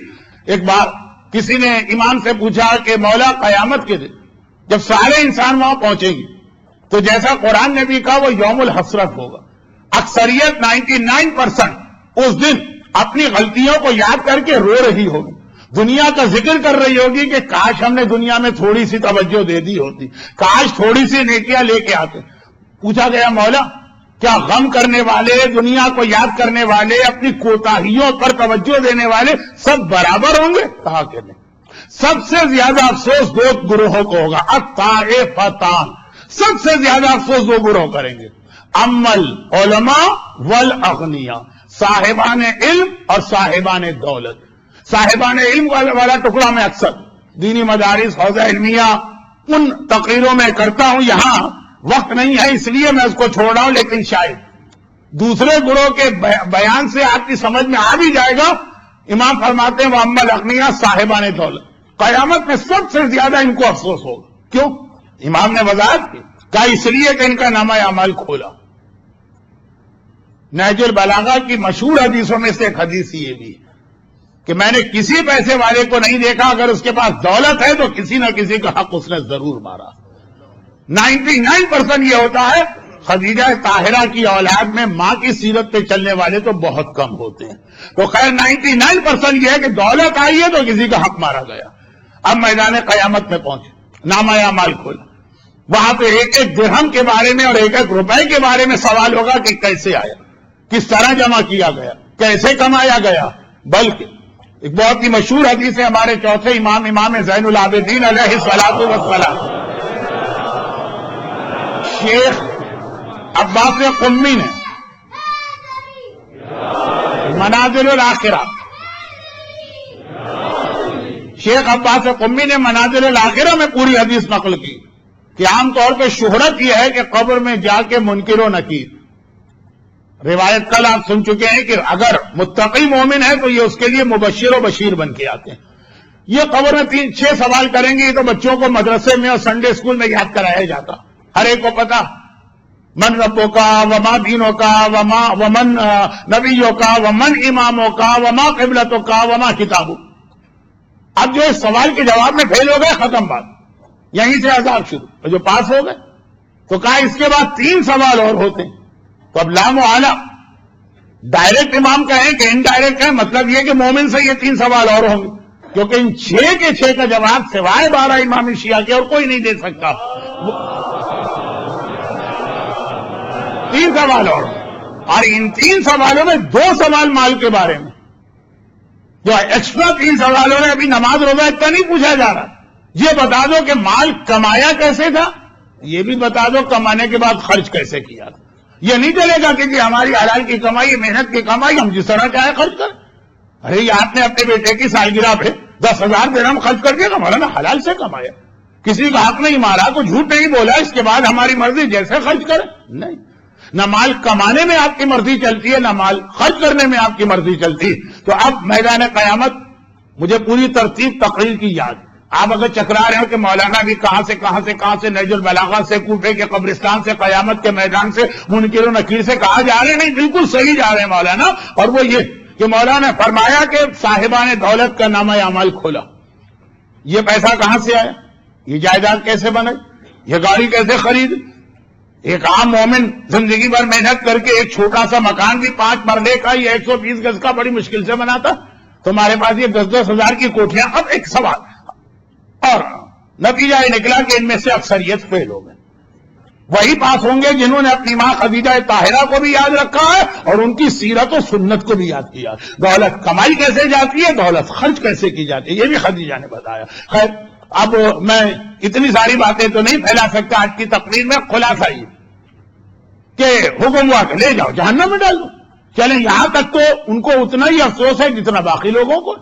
ایک بار کسی نے امام سے پوچھا کہ مولا قیامت کے دن جب سارے انسان وہاں پہنچیں گے تو جیسا قرآن نے بھی کہا وہ یوم الحسرت ہوگا، اکثریت 99% اس دن اپنی غلطیوں کو یاد کر کے رو رہی ہوگی، دنیا کا ذکر کر رہی ہوگی کہ کاش ہم نے دنیا میں تھوڑی سی توجہ دے دی ہوتی، کاش تھوڑی سی نیکیاں لے کے آتے۔ پوچھا گیا مولا کیا غم کرنے والے، دنیا کو یاد کرنے والے، اپنی کوتاہیوں پر توجہ دینے والے سب برابر ہوں گے؟ کہا کہ نہیں، سب سے زیادہ افسوس دو گروہوں کو ہوگا، الطائفتان، سب سے زیادہ افسوس دو گروہ کریں گے، امل علماء والاغنیاء، صاحبان علم اور صاحبان دولت۔ صاحبان علم والا ٹکڑا میں اکثر دینی مدارس، حوزہ علمیہ ان تقریروں میں کرتا ہوں، یہاں وقت نہیں ہے اس لیے میں اس کو چھوڑ رہا ہوں، لیکن شاید دوسرے گروہ کے بیان سے آپ کی سمجھ میں آ بھی جائے گا۔ امام فرماتے ہیں وہ اما الاغنیاء صاحبان دولت، قیامت میں سب سے زیادہ ان کو افسوس ہوگا۔ کیوں؟ امام نے وضاحت کی، کہا اس لیے کہ ان کا نامہ اعمال کھولا۔ نہج البلاغہ کی مشہور حدیثوں میں سے ایک حدیث یہ بھی کہ میں نے کسی پیسے والے کو نہیں دیکھا اگر اس کے پاس دولت ہے تو کسی نہ کسی کا حق اس نے ضرور مارا۔ 99% یہ ہوتا ہے۔ خدیجہ طاہرہ کی اولاد میں ماں کی سیرت پہ چلنے والے تو بہت کم ہوتے ہیں، تو خیر 99% یہ ہے کہ دولت آئی ہے تو کسی کا حق مارا گیا۔ اب میدان قیامت میں پہنچے، نامہ اعمال کھولا، وہاں پہ ایک ایک درہم کے بارے میں اور ایک ایک روپے کے بارے میں سوال ہوگا کہ کیسے آیا، کس طرح جمع کیا گیا، کیسے کمایا گیا۔ بلکہ ایک بہت ہی مشہور حدیث ہے ہمارے چوتھے امام زین العابدین علیہ الصلوۃ والسلام، شیخ عباس قمی نے منازل الآخرہ، شیخ عباس قمی نے منازل الآخرہ میں پوری حدیث نقل کی کہ عام طور پہ شہرت یہ ہے کہ قبر میں جا کے منکر و نکیر، روایت کل آپ سن چکے ہیں کہ اگر متقی مومن ہے تو یہ اس کے لیے مبشر و بشیر بن کے آتے ہیں۔ یہ قبر میں 3-6 سوال کریں گے، یہ تو بچوں کو مدرسے میں اور سنڈے اسکول میں یاد کرایا جاتا، ہر ایک کو پتا، من ربوں کا، وما دینوں کا، ومن نبیوں کا، ومن اماموں کا، وما قبلتوں کا، وما کتابوں۔ اب جو اس سوال کے جواب میں فیل ہو گئے، ختم بات، یہیں سے عذاب شروع، اور جو پاس ہو گئے تو کہا اس کے بعد 3 سوال اور ہوتے ہیں۔ تو اب لام و اعلیٰ ڈائریکٹ امام کہیں کہ انڈائریکٹ کہیں، مطلب یہ کہ مومن سے یہ 3 سوال اور ہوں گے، کیونکہ ان 6 کے 6 کا جواب سوائے 12 امام شیعہ کے اور کوئی نہیں دے سکتا۔ 3 سوال اور ان 3 سوالوں میں 2 سوال مال کے بارے میں، جو ایکسٹرا 3 سوالوں میں ابھی نماز روزہ اتنا نہیں پوچھا جا رہا، یہ بتا دو کہ مال کمایا کیسے تھا، یہ بھی بتا دو کمانے کے بعد خرچ کیسے کیا تھا۔ یہ نہیں چلے گا کہ ہماری حلال کی کمائی، محنت کی کمائی، ہم جس طرح چاہے خرچ کریں۔ ارے یہ آپ نے اپنے بیٹے کی سالگرہ پہ 10,000 درہم خرچ کر دیا، مولانا حلال سے کمایا، کسی کا حق نہیں مارا، تو جھوٹ نہیں بولا، اس کے بعد ہماری مرضی جیسے خرچ کرے۔ نہیں، نہ مال کمانے میں آپ کی مرضی چلتی ہے، نہ مال خرچ کرنے میں آپ کی مرضی چلتی ہے۔ تو اب میدان قیامت مجھے پوری ترتیب تقریر کی یاد، آپ اگر چکرا رہے ہو کہ مولانا بھی کہاں سے نہج البلاغہ سے، کوفے کے قبرستان سے، قیامت کے میدان سے، منکر و نکیر سے کہاں جا رہے ہیں، نہیں بالکل صحیح جا رہے ہیں مولانا، اور وہ یہ کہ مولانا نے فرمایا کہ صاحبان دولت کا نامہ اعمال کھولا، یہ پیسہ کہاں سے آیا، یہ جائیداد کیسے بنے، یہ گاڑی کیسے خرید۔ ایک عام مومن زندگی بھر محنت کر کے ایک چھوٹا سا مکان بھی 5 مرلے کا یا 120 گز کا بڑی مشکل سے بناتا، تمہارے پاس یہ 10-10 ہزار کی کوٹھیاں۔ اب ایک سوال، اور نتیجہ یہ نکلا کہ ان میں سے اکثریت فیل ہو گئے، وہی پاس ہوں گے جنہوں نے اپنی ماں خدیجہ طاہرہ کو بھی یاد رکھا ہے اور ان کی سیرت و سنت کو بھی یاد کیا۔ دولت کمائی کیسے جاتی ہے، دولت خرچ کیسے کی جاتی ہے، یہ بھی خدیجہ نے بتایا۔ خیر اب میں اتنی ساری باتیں تو نہیں پھیلا سکتا آج کی تقریر میں، خلاصہ یہ کہ حکم ہوا کہ لے جاؤ جہنم میں ڈال دو۔ چلیں یہاں تک تو ان کو اتنا ہی افسوس ہے جتنا باقی لوگوں کو،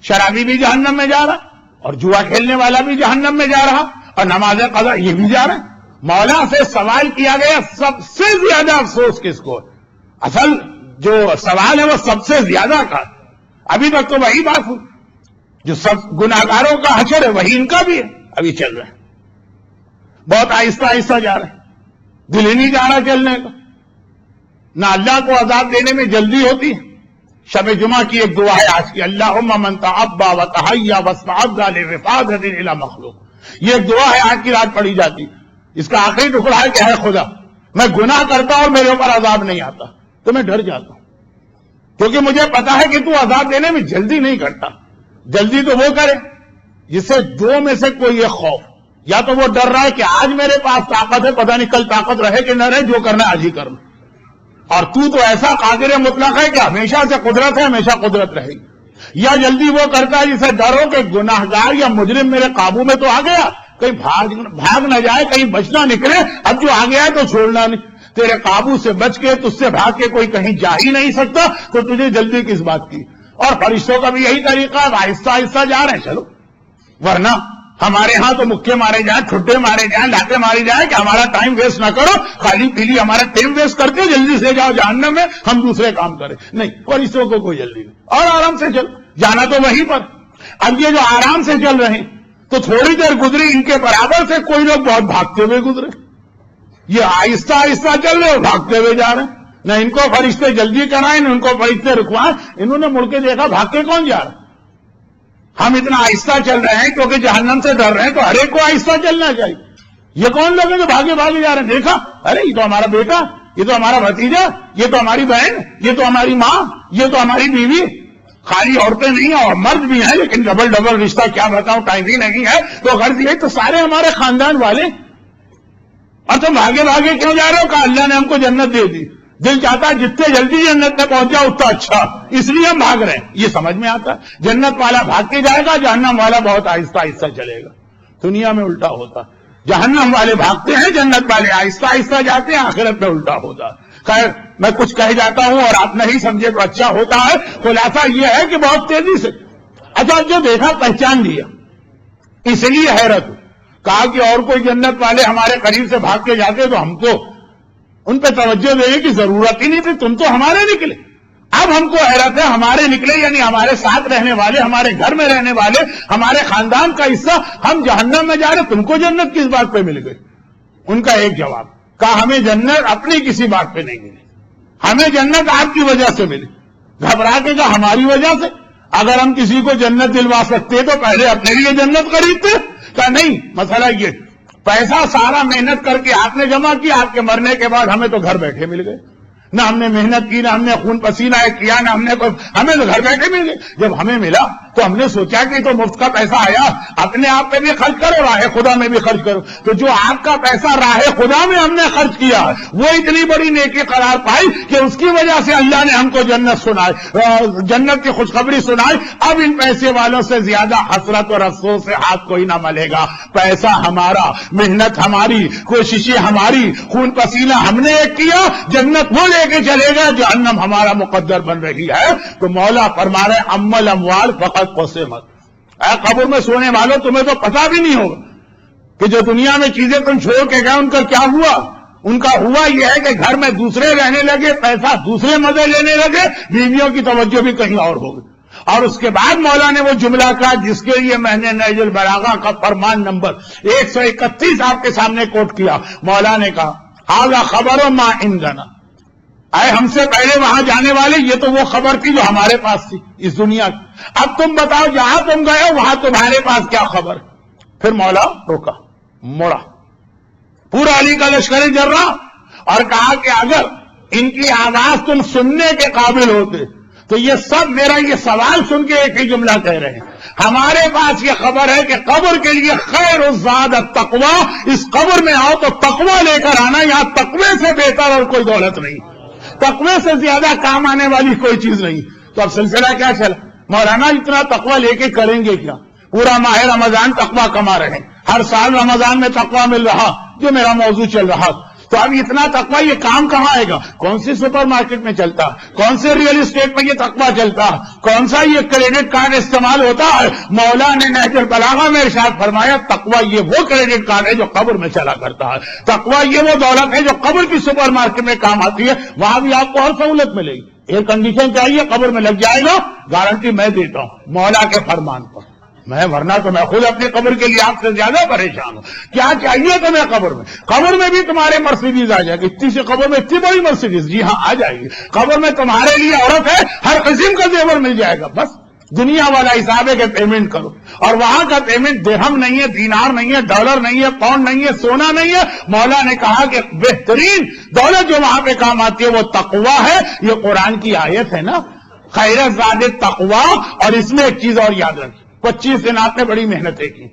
شرابی بھی جہنم میں جا رہا اور جوا کھیلنے والا بھی جہنم میں جا رہا اور نماز قضا یہ بھی جا رہا ہے۔ مولا سے سوال کیا گیا سب سے زیادہ افسوس کس کو ہے؟ اصل جو سوال ہے وہ سب سے زیادہ کا ابھی تک تو وہی بات ہوئی، جو سب گناہگاروں کا حشر ہے وہی ان کا بھی ہے، ابھی چل رہا ہے، بہت آہستہ آہستہ جا رہے ہیں، دل ہی نہیں جا رہا چلنے کا۔ نہ اللہ کو عذاب دینے میں جلدی ہوتی ہے۔ شب جمعہ کی ایک دعا ہے آج کی، اللہم من تعبا وتحیا واستعد لرفادۃ الی مخلوق، یہ ایک دعا ہے آج کی رات پڑھی جاتی، اس کا آخری ٹکڑا ہے کہ ہے خدا میں گناہ کرتا اور میرے اوپر عذاب نہیں آتا تو میں ڈر جاتا ہوں، کیونکہ مجھے پتا ہے کہ تو عذاب دینے میں جلدی نہیں کرتا۔ جلدی تو وہ کرے جس سے دو میں سے کوئی ایک خوف، یا تو وہ ڈر رہا ہے کہ آج میرے پاس طاقت ہے، پتہ نہیں کل طاقت رہے کہ نہ رہے، جو کرنا آج ہی کرنا، اور تو ایسا قادر مطلق ہے کہ ہمیشہ سے قدرت ہے، ہمیشہ قدرت رہے گی۔ یا جلدی وہ کرتا ہے جسے ڈر ہو کہ گناہگار یا مجرم میرے قابو میں تو آ گیا، کہیں بھاگ نہ جائے، کہیں بچ نہ نکلے، اب جو آ گیا ہے تو چھوڑنا نہیں، تیرے قابو سے بچ کے تجھ سے بھاگ کے کوئی کہیں جا ہی نہیں سکتا، تو تجھے جلدی کس بات کی۔ اور فرشتوں کا بھی یہی طریقہ ہے، آہستہ آہستہ جا رہے ہیں، چلو، ورنہ ہمارے ہاں تو مکے مارے جائیں، ٹھڈے مارے جائیں، لاتے ماری جائیں کہ ہمارا ٹائم ویسٹ نہ کرو، خالی پیلی ہمارا ٹائم ویسٹ کرتے جلدی سے جاؤ جہنم میں، ہم دوسرے کام کریں۔ نہیں، فرشتوں کو کوئی جلدی نہیں، اور آرام سے چل، جانا تو وہیں پر۔ اب یہ جو آرام سے چل رہے ہیں تو تھوڑی دیر گزری، ان کے برابر سے کوئی لوگ بہت بھاگتے ہوئے گزرے، یہ آہستہ آہستہ چل رہے اور بھاگتے ہوئے جا رہے ہیں، نہ ان کو فرشتے جلدی کرائیں نہ ان کو فرشتے رکوائیں، انہوں نے مڑ کے دیکھا بھاگ کے کون جا رہا ہے۔ ہم اتنا آہستہ چل رہے ہیں کیونکہ جہنم سے ڈر رہے ہیں، تو ہر ایک کو آہستہ چلنا چاہیے۔ یہ کون لوگ ہیں جو بھاگے بھاگے جا رہے ہیں؟ دیکھا، ارے یہ تو ہمارا بیٹا، یہ تو ہمارا بھتیجا، یہ تو ہماری بہن، یہ تو ہماری ماں، یہ تو ہماری بیوی، خالی عورتیں نہیں اور مرد بھی ہیں، لیکن ڈبل رشتہ کیا بتاؤں، ٹائم ہی نہیں ہے، تو غرض یہ تو سارے ہمارے خاندان والے، اور تم بھاگے بھاگے کیوں جا رہے ہو؟ کہ اللہ نے ہم کو جنت دے دی، دل چاہتا ہے جتنے جلدی جنت میں پہنچ جائے اتنا اچھا، اس لیے ہم بھاگ رہے ہیں۔ یہ سمجھ میں آتا ہے، جنت والا بھاگ کے جائے گا، جہنم والا بہت آہستہ آہستہ چلے گا۔ دنیا میں الٹا ہوتا، جہنم والے بھاگتے ہیں، جنت والے آہستہ آہستہ جاتے ہیں، آخرت میں الٹا ہوتا۔ خیر، میں کچھ کہہ جاتا ہوں اور آپ نہیں سمجھے تو اچھا ہوتا ہے۔ خلاصہ یہ ہے کہ بہت تیزی سے، اچھا جو دیکھا پہچان لیا، اس لیے حیرت ہو، کہا کہ اور کوئی جنت والے ہمارے قریب سے بھاگ کے جاتے تو ہم کو ان پہ توجہ دینے کی ضرورت ہی نہیں تھی، تم تو ہمارے نکلے۔ اب ہم کو حیرت ہے، ہمارے نکلے یعنی ہمارے ساتھ رہنے والے، ہمارے گھر میں رہنے والے، ہمارے خاندان کا حصہ، ہم جہنم میں جا رہے، تم کو جنت کس بات پہ مل گئی؟ ان کا ایک جواب، کہا ہمیں جنت اپنی کسی بات پہ نہیں ملی، ہمیں جنت آپ کی وجہ سے ملی۔ گھبرا کے کہا ہماری وجہ سے؟ اگر ہم کسی کو جنت دلوا سکتے تو پہلے اپنے لیے جنت خریدتے۔ کہا نہیں، مسئلہ یہ، پیسہ سارا محنت کر کے آپ نے جمع کیا، آپ کے مرنے کے بعد ہمیں تو گھر بیٹھے مل گئے، نہ ہم نے محنت کی، نہ ہم نے خون پسینہ کیا، نہ ہم نے کوئی، ہمیں تو گھر بیٹھے مل گئے۔ جب ہمیں ملا تو ہم نے سوچا کہ تو مفت کا پیسہ آیا، اپنے آپ پہ بھی خرچ کرو، راہ خدا میں بھی خرچ کرو۔ تو جو آپ کا پیسہ راہ خدا میں ہم نے خرچ کیا، وہ اتنی بڑی نیکی قرار پائی کہ اس کی وجہ سے اللہ نے ہم کو جنت سنائی، جنت کی خوشخبری سنائی۔ اب ان پیسے والوں سے زیادہ حسرت اور افسوس سے ہاتھ کوئی نہ ملے گا۔ پیسہ ہمارا، محنت ہماری، کوششیں ہماری، خون پسینہ ہم نے ایک کیا، جنت وہ لے کے چلے گا، جہنم ہمارا مقدر بن رہی ہے۔ تو مولا فرما رہے اما الاموال فقط قسمت، اے قبر میں سونے والوں تمہیں تو پتا بھی نہیں ہوگا کہ جو دنیا میں چیزیں تم چھوڑ کے گئے ان کا کیا ہوا۔ ان کا ہوا یہ ہے کہ گھر میں دوسرے رہنے لگے، پیسہ دوسرے مزے لینے لگے، بیویوں کی توجہ بھی کہیں اور ہو گئی۔ اور اس کے بعد مولا نے وہ جملہ کہا جس کے لیے میں نے نہج البلاغہ کا فرمان نمبر 131 آپ کے سامنے کوٹ کیا۔ مولا نے کہا ھذا خبر ما عندنا، اے ہم سے پہلے وہاں جانے والے، یہ تو وہ خبر تھی جو ہمارے پاس تھی اس دنیا کی، اب تم بتاؤ جہاں تم گئے ہو وہاں تمہارے پاس کیا خبر۔ پھر مولا روکا، موڑا پورا علی کا لشکر جرا اور کہا کہ اگر ان کی آواز تم سننے کے قابل ہوتے تو یہ سب میرا یہ سوال سن کے ایک ہی جملہ کہہ رہے ہیں، ہمارے پاس یہ خبر ہے کہ قبر کے لیے خیر الزاد التقوی، اس قبر میں آؤ تو تقوی لے کر آنا، یہاں تقوی سے بہتر اور کوئی دولت نہیں، تقوی سے زیادہ کام آنے والی کوئی چیز نہیں۔ تو اب سلسلہ کیا چلا، مولانا اتنا تقوی لے کے کریں گے کیا؟ پورا ماہ رمضان تقوی کما رہے ہیں، ہر سال رمضان میں تقوی مل رہا، جو میرا موضوع چل رہا تو اب اتنا تقویٰ یہ کام کہاں آئے گا؟ کون سی سپر مارکیٹ میں چلتا ہے؟ کون سے ریئل اسٹیٹ میں یہ تقویٰ چلتا ہے؟ کون سا یہ کریڈٹ کارڈ استعمال ہوتا ہے؟ مولا نے نہج البلاغہ میں ارشاد فرمایا تقویٰ یہ وہ کریڈٹ کارڈ ہے جو قبر میں چلا کرتا ہے، تقویٰ یہ وہ دولت ہے جو قبر کی سپر مارکیٹ میں کام آتی ہے، وہاں بھی آپ کو ہر سہولت ملے گی۔ ایئر کنڈیشن چاہیے قبر میں لگ جائے گا، گارنٹی میں دیتا ہوں مولا کے فرمان پر، میں ورنہ تو میں خود اپنی قبر کے لیے آپ سے زیادہ پریشان ہوں۔ کیا چاہیے تمہیں قبر میں بھی تمہارے مرسیڈیز آ جائے گی، اتنی سی قبر میں اتنی بڑی مرسیڈیز، جی ہاں آ جائے گی۔ قبر میں تمہارے لیے عورت ہے، ہر قسم کا زیور مل جائے گا، بس دنیا والا حساب ہے کہ پیمنٹ کرو، اور وہاں کا پیمنٹ درہم نہیں ہے، دینار نہیں ہے، ڈالر نہیں ہے، پاؤنڈ نہیں ہے، سونا نہیں ہے۔ مولا نے کہا کہ بہترین دولت جو وہاں پہ کام آتی ہے وہ تقویٰ ہے۔ یہ قرآن کی آیت ہے نا، خیر زاد تقویٰ۔ اور اس میں ایک چیز اور یاد رکھیں، 25 دن آپ نے بڑی محنتیں کی،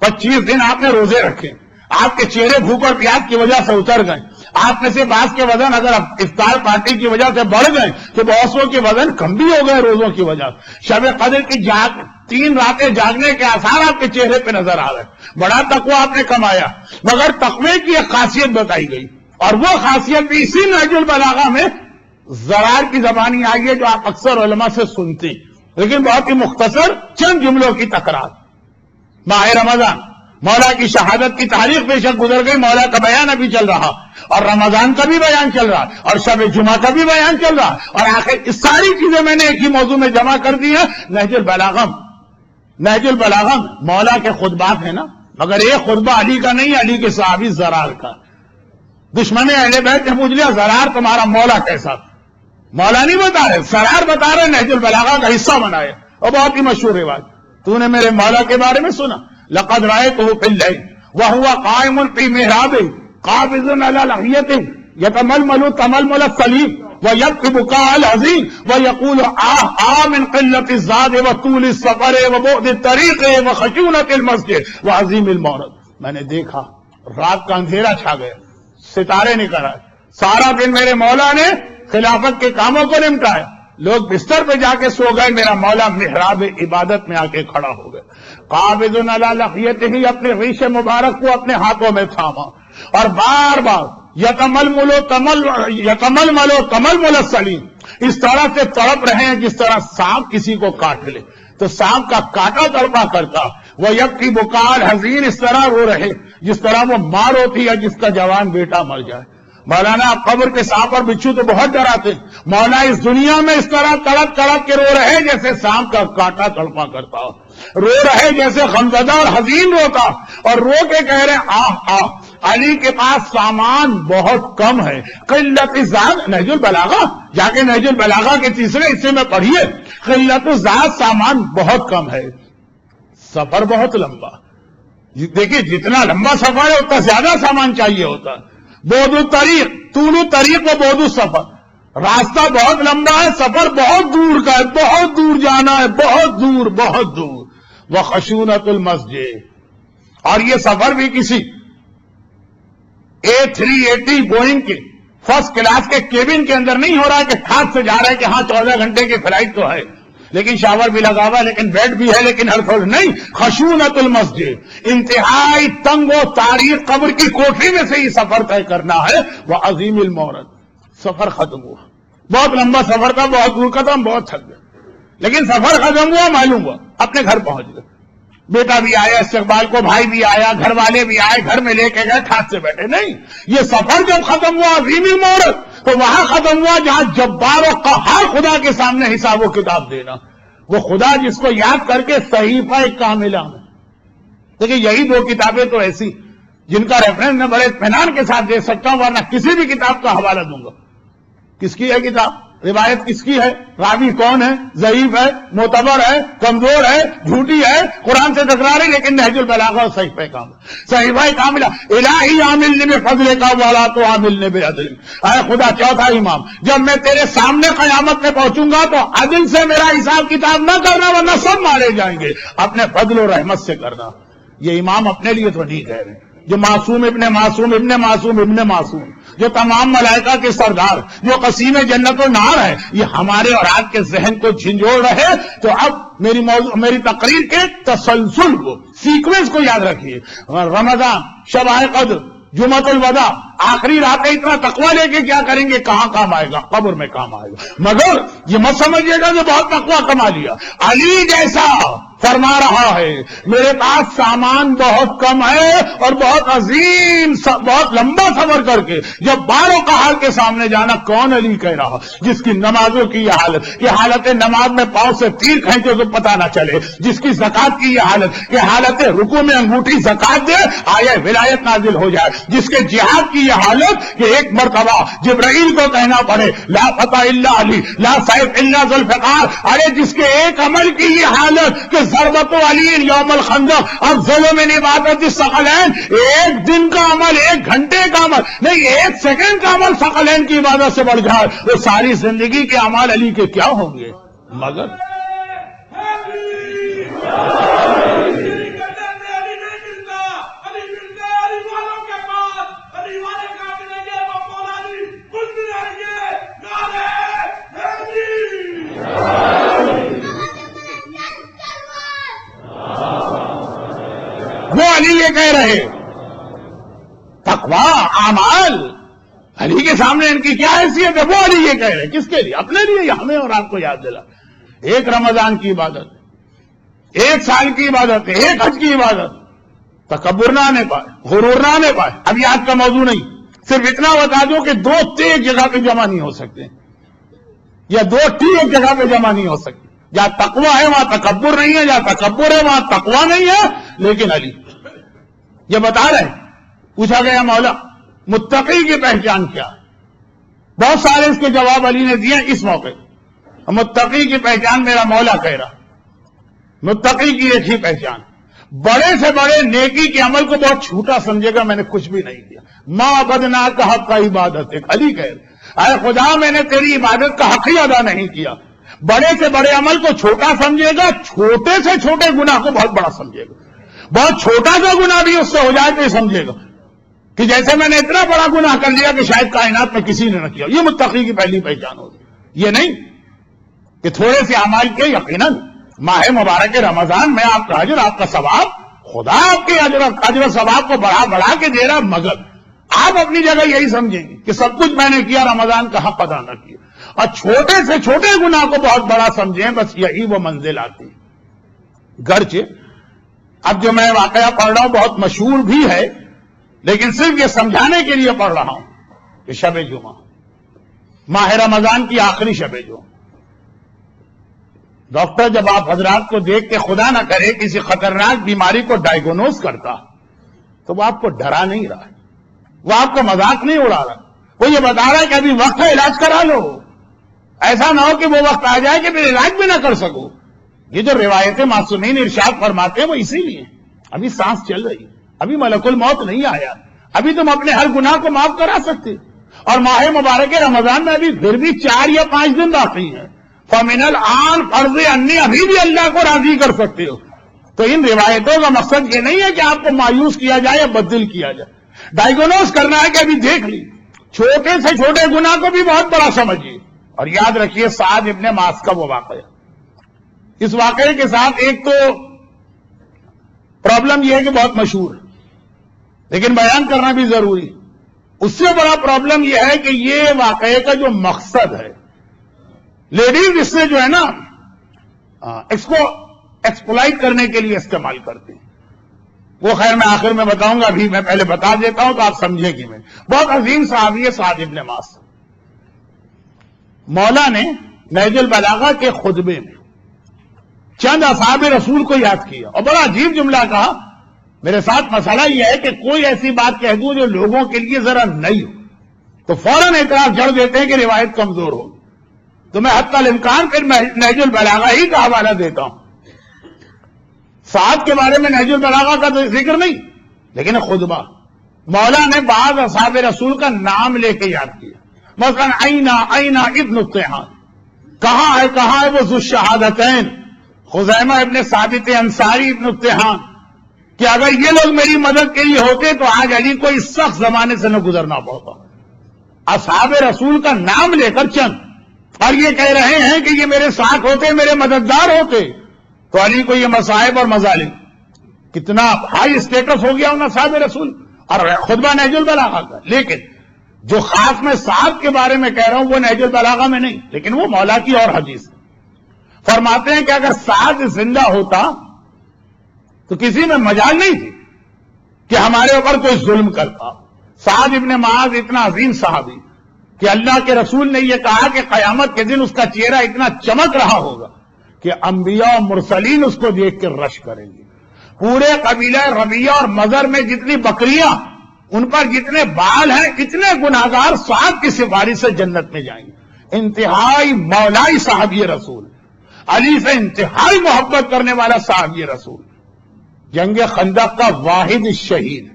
25 دن آپ نے روزے رکھے، آپ کے چہرے بھوک اور پیاس کی وجہ سے اتر گئے، آپ میں سے بعض کے وزن اگر افطار پارٹی کی وجہ سے بڑھ گئے تو بہتوں کے وزن کم بھی ہو گئے روزوں کی وجہ سے۔ شب قدر کی 3 راتیں جاگنے کے آثار آپ کے چہرے پہ نظر آ رہے، بڑا تقویٰ آپ نے کمایا۔ مگر تقوی کی ایک خاصیت بتائی گئی، اور وہ خاصیت بھی اسی نہج البلاغہ میں زرار کی زبانی آئی ہے جو آپ اکثر علماء سے سنتے، لیکن بہت ہی مختصر چند جملوں کی تکرار۔ ماہ رمضان، مولا کی شہادت کی تاریخ بے شک گزر گئی، مولا کا بیان ابھی چل رہا، اور رمضان کا بھی بیان چل رہا، اور شب جمعہ کا بھی بیان چل رہا، اور آخر اس ساری چیزیں میں نے ایک ہی موضوع میں جمع کر دی ہیں۔ نہج البلاغہ مولا کے خطبات ہیں نا، مگر ایک خطبہ علی کا نہیں، علی کے صحابی زرار کا۔ دشمن اہل بیت نے پوچھ لیا زرار تمہارا مولا کیسا تھا؟ مولا نہیں بتا رہے، زرار بتا رہے نہج البلاغہ کا حصہ بنایا، اور بہت ہی مشہور روایت، تو نے میرے مولا کے بارے میں سنا، لقد رأيته في الليل وهو قائم في محرابه قابض على لحيته يتململ تململ السليم ويبكي بكاء الحزين ويقول من قلة الزاد وطول السفر وبعد الطريق وخشونة المسجد وعظيم المورد۔ میں نے دیکھا رات کا اندھیرا چھا گیا، ستارے نکل آئے، سارا دن میرے مولا نے خلافت کے کاموں کو نمٹایا، لوگ بستر پہ جا کے سو گئے، میرا مولا محراب عبادت میں آ کے کھڑا ہو گئے، قابض علی لحیتہ، اپنے ریش مبارک کو اپنے ہاتھوں میں تھاما، اور بار بار یتململ تململ السلیم، اس طرح سے تڑپ رہے ہیں جس طرح سانپ کسی کو کاٹ لے تو سانپ کا کاٹا تڑپا کرتا، وہ یبکی بکاء الحزین، اس طرح رو رہے جس طرح وہ ماں روتی ہے جس کا جوان بیٹا مر جائے۔ مولانا قبر کے سانپ اور بچھو تو بہت ڈراتے، مولا اس دنیا میں اس طرح تڑپ تڑپ کے رو رہے جیسے سانپ کا کاٹا تڑپا کرتا، رو رہے جیسے غمزدہ اور حزین روتا، اور رو کے کہہ رہے آہ علی کے پاس سامان بہت کم ہے، قلت الزاد۔ نہج البلاغہ جا کے نہج البلاغہ کے تیسرے حصے میں پڑھیے، قلت الزاد، سامان بہت کم ہے، سفر بہت لمبا۔ دیکھیے جتنا لمبا سفر ہے اتنا زیادہ سامان چاہیے ہوتا ہے۔ بعد الطریق، طول الطریق و بعد السفر، راستہ بہت لمبا ہے، سفر بہت دور کا ہے، بہت دور جانا ہے، بہت دور بہت دور۔ وخشونۃ المسجد، اور یہ سفر بھی کسی A380 بوئنگ کے فرسٹ کلاس کے کیبن کے اندر نہیں ہو رہا ہے کہ کھاد سے جا رہا ہے کہ ہاں 14 گھنٹے کی فلائٹ تو ہے لیکن شاور بھی لگا ہوا ہے، لیکن بیڈ بھی ہے، لیکن ہر تھوڑا نہیں۔ خشونۃ المسجد، انتہائی تنگ و تاریخ قبر کی کوٹری میں سے یہ سفر طے کرنا ہے۔ وہ عظیم المورد، سفر ختم ہوا، بہت لمبا سفر تھا، بہت دور کا تھا، ہم بہت تھک گئے، لیکن سفر ختم ہوا، معلوم ہوا اپنے گھر پہنچ گئے، بیٹا بھی آیا استقبال کو، بھائی بھی آیا، گھر والے بھی آئے، گھر میں لے کے گئے، ٹھاٹ سے بیٹھے۔ نہیں، یہ سفر جب ختم ہوا عظیم المورد تو وہاں ختم ہوا جہاں جبار و قہار خدا کے سامنے حساب و کتاب دینا، وہ خدا جس کو یاد کر کے صحیفہ کاملہ میں۔ دیکھیں یہی 2 کتابیں تو ایسی جن کا ریفرنس میں بڑے اطمینان کے ساتھ دے سکتا ہوں، ورنہ کسی بھی کتاب کا حوالہ دوں گا۔ کس کی ہے کتاب؟ روایت کس کی ہے؟ راوی کون ہے؟ ضعیف ہے، معتبر ہے، کمزور ہے، جھوٹی ہے، قرآن سے ٹکرا رہی، لیکن نہج البلاغہ اور صحیفہ کاملہ۔ الہی عاملنی بفضلک ولا تعاملنی بعدل، اے خدا چوتھا امام، جب میں تیرے سامنے قیامت میں پہنچوں گا تو عدل سے میرا حساب کتاب نہ کرنا ورنہ سب مارے جائیں گے، اپنے فضل و رحمت سے کرنا۔ یہ امام اپنے لیے تو نہیں کہہ رہے، جو معصوم ابن معصوم ابن معصوم ابن معصوم، جو تمام ملائکہ کے سردار، جو قسیم جنت و نار ہے، یہ ہمارے اور آپ کے ذہن کو جھنجھوڑ رہے۔ تو اب میری تقریر کے تسلسل کو، سیکوینس کو یاد رکھیے۔ رمضان، شب قدر، جمعۃ الوداع، آخری رات اتنا تقویٰ لے کے کیا کریں گے؟ کہاں کام آئے گا؟ قبر میں کام آئے گا. مگر یہ مت سمجھیے گا کہ بہت تقویٰ کما لیا. علی جیسا فرما رہا ہے میرے پاس سامان بہت کم ہے اور بہت عظیم بہت لمبا سفر کر کے جب باروں کا حال کے سامنے جانا. کون علی کہہ رہا جس کی نمازوں کی یہ حالت کہ حالت نماز میں پاؤں سے تیر کھینچے تو پتہ نہ چلے، جس کی زکات کی یہ حالت کہ حالت رکوع میں انگوٹھی زکات دے آیا ولایت نازل ہو جائے، جس کے جہاد کی یہ حالت کہ ایک مرتبہ جبرائیل کو کہنا پڑے لا فتح الا علی لا سیف الا ذوالفقار. ارے جس کے ایک عمل کی یہ حالت کہ ضربت علی یوم الخندق افضل من عبادت الثقلین، ایک دن کا عمل، ایک گھنٹے کا عمل نہیں، ایک سیکنڈ کا عمل ثقلین کی عبادت سے بڑھ جائے تو ساری زندگی کے اعمال علی کے کیا ہوں گے؟ مگر وہ علی یہ کہہ رہے تقویٰ اعمال علی کے سامنے ان کی کیا حیثیت ہے؟ وہ علی یہ کہہ رہے کس کے لیے؟ اپنے لیے. ہمیں اور آپ کو یاد دلا ایک رمضان کی عبادت، ایک سال کی عبادت، ایک حج کی عبادت، تکبر نہ آنے پائے، غرور نہ آنے پائے. اب یہ آج کا موضوع نہیں، صرف اتنا بتا دو کہ دو ٹی ایک جگہ پہ جمع نہیں ہو سکتے، یا دو ٹی ایک جگہ پہ جمع نہیں ہو سکتے. جہاں تقویٰ ہے وہاں تکبر نہیں ہے، جہاں تکبر ہے وہاں تقویٰ نہیں ہے. لیکن علی یہ بتا رہے، پوچھا گیا مولا متقی کی پہچان کیا؟ بہت سارے اس کے جواب علی نے دیے اس موقع. متقی کی پہچان میرا مولا کہہ رہا، متقی کی ایک ہی پہچان، بڑے سے بڑے نیکی کے عمل کو بہت چھوٹا سمجھے گا. میں نے کچھ بھی نہیں کیا، ما بدنا کا حق کا عبادت ہے. علی کہہ رہے اے خدا میں نے تیری عبادت کا حق ہی ادا نہیں کیا. بڑے سے بڑے عمل کو چھوٹا سمجھے گا، چھوٹے سے چھوٹے گناہ کو بہت بڑا سمجھے گا. بہت چھوٹا سا گناہ بھی اس سے ہو جائے تو یہ سمجھے گا کہ جیسے میں نے اتنا بڑا گناہ کر لیا کہ شاید کائنات میں کسی نے نہ کیا. یہ متقی کی پہلی پہچان ہوگی. یہ نہیں کہ تھوڑے سے اعمال کے یقیناً ماہ مبارک رمضان میں آپ کا اجر، آپ کا ثواب، خدا آپ کے اجر و ثواب کو بڑھا کے دے رہا. مگر آپ اپنی جگہ یہی سمجھیں گے کہ سب کچھ میں نے کیا، رمضان کا حق ادا نہ کیا، اور چھوٹے سے چھوٹے گناہ کو بہت بڑا سمجھیں. بس یہی وہ منزل آتی. گرچہ اب جو میں واقعہ پڑھ رہا ہوں بہت مشہور بھی ہے، لیکن صرف یہ سمجھانے کے لیے پڑھ رہا ہوں کہ شب جمعہ ماہ رمضان کی آخری شب جمعہ، ڈاکٹر جب آپ حضرات کو دیکھ کے خدا نہ کرے کسی خطرناک بیماری کو ڈائیگنوز کرتا تو وہ آپ کو ڈرا نہیں رہا، وہ آپ کا مذاق نہیں اڑا رہا، وہ یہ بتا رہا ہے کہ ابھی وقت ہے، علاج کرا لو. ایسا نہ ہو کہ وہ وقت آ جائے کہ پھر علاج بھی نہ کر سکو. یہ جو روایت معصومین ارشاد فرماتے ہیں وہ اسی لیے ابھی سانس چل رہی، ابھی ملک الموت نہیں آیا، ابھی تم اپنے ہر گناہ کو معاف کرا سکتے. اور ماہ مبارک رمضان میں ابھی پھر بھی 4 یا 5 دن باقی ہیں. فمن الآن فرض انی، ابھی بھی اللہ کو راضی کر سکتے ہو. تو ان روایتوں کا مقصد یہ نہیں ہے کہ آپ کو مایوس کیا جائے یا بددل کیا جائے. ڈائیگنوز کرنا ہے کہ ابھی دیکھ لی. چھوٹے سے چھوٹے گناہ کو بھی بہت بڑا سمجھیے. اور یاد رکھیے سعد ابن معاذ کا وہ واقعہ، اس واقعے کے ساتھ ایک تو پرابلم یہ ہے کہ بہت مشہور ہے لیکن بیان کرنا بھی ضروری. اس سے بڑا پرابلم یہ ہے کہ یہ واقعے کا جو مقصد ہے، لیڈیز اس سے جو ہے نا اس کو ایکسپلائٹ کرنے کے لیے استعمال کرتے ہیں. وہ خیر میں آخر میں بتاؤں گا، ابھی میں پہلے بتا دیتا ہوں تو آپ سمجھیں گے. میں بہت عظیم صحابی ہے سعد ابن معاذ. مولا نے نہج البلاغہ کے خطبے میں چند اصحاب رسول کو یاد کیا اور بڑا عجیب جملہ کہا. میرے ساتھ مسئلہ یہ ہے کہ کوئی ایسی بات کہہ دوں جو لوگوں کے لیے ذرا نئی ہو تو فوراً اعتراض جڑ دیتے ہیں کہ روایت کمزور ہو. تو میں حتی الامکان پھر نہج البلاغہ ہی کا حوالہ دیتا ہوں. سعد کے بارے میں نہج البلاغہ کا تو ذکر نہیں، لیکن خطبہ مولا نے بعض اصحاب رسول کا نام لے کے یاد کیا. مثلا اینا ابن الطحان، کہاں ہے وہ ذو الشہادتین خزیمہ ابن ثابت انصاری ابن الطحان، کہ اگر یہ لوگ میری مدد کے لیے ہوتے تو آج علی کو اس سخت زمانے سے نہ گزرنا پڑتا. اصحاب رسول کا نام لے کر چند، اور یہ کہہ رہے ہیں کہ یہ میرے ساتھ ہوتے، میرے مددگار ہوتے تو علی کو یہ مصائب اور مظالم، کتنا ہائی اسٹیٹس ہو گیا ان اصحاب رسول. اور خطبہ نہج البلاغہ کا، لیکن جو خاص میں سعد کے بارے میں کہہ رہا ہوں وہ نہج البلاغہ میں نہیں، لیکن وہ مولا کی اور حدیث فرماتے ہیں کہ اگر سعد زندہ ہوتا تو کسی میں مجال نہیں تھی کہ ہمارے اوپر کوئی ظلم کرتا۔ سعد ابن معاذ اتنا عظیم صحابی کہ اللہ کے رسول نے یہ کہا کہ قیامت کے دن اس کا چہرہ اتنا چمک رہا ہوگا کہ انبیاء و مرسلین اس کو دیکھ کر رش کریں گے۔ پورے قبیلہ ربیہ اور مزر میں جتنی بکریاں، ان پر جتنے بال ہیں، اتنے گناہگار سعد کی سفارش سے جنت میں جائیں گے۔ انتہائی مولائی صحابی رسول، علی سے انتہائی محبت کرنے والا صحابی رسول، جنگ خندق کا واحد شہید۔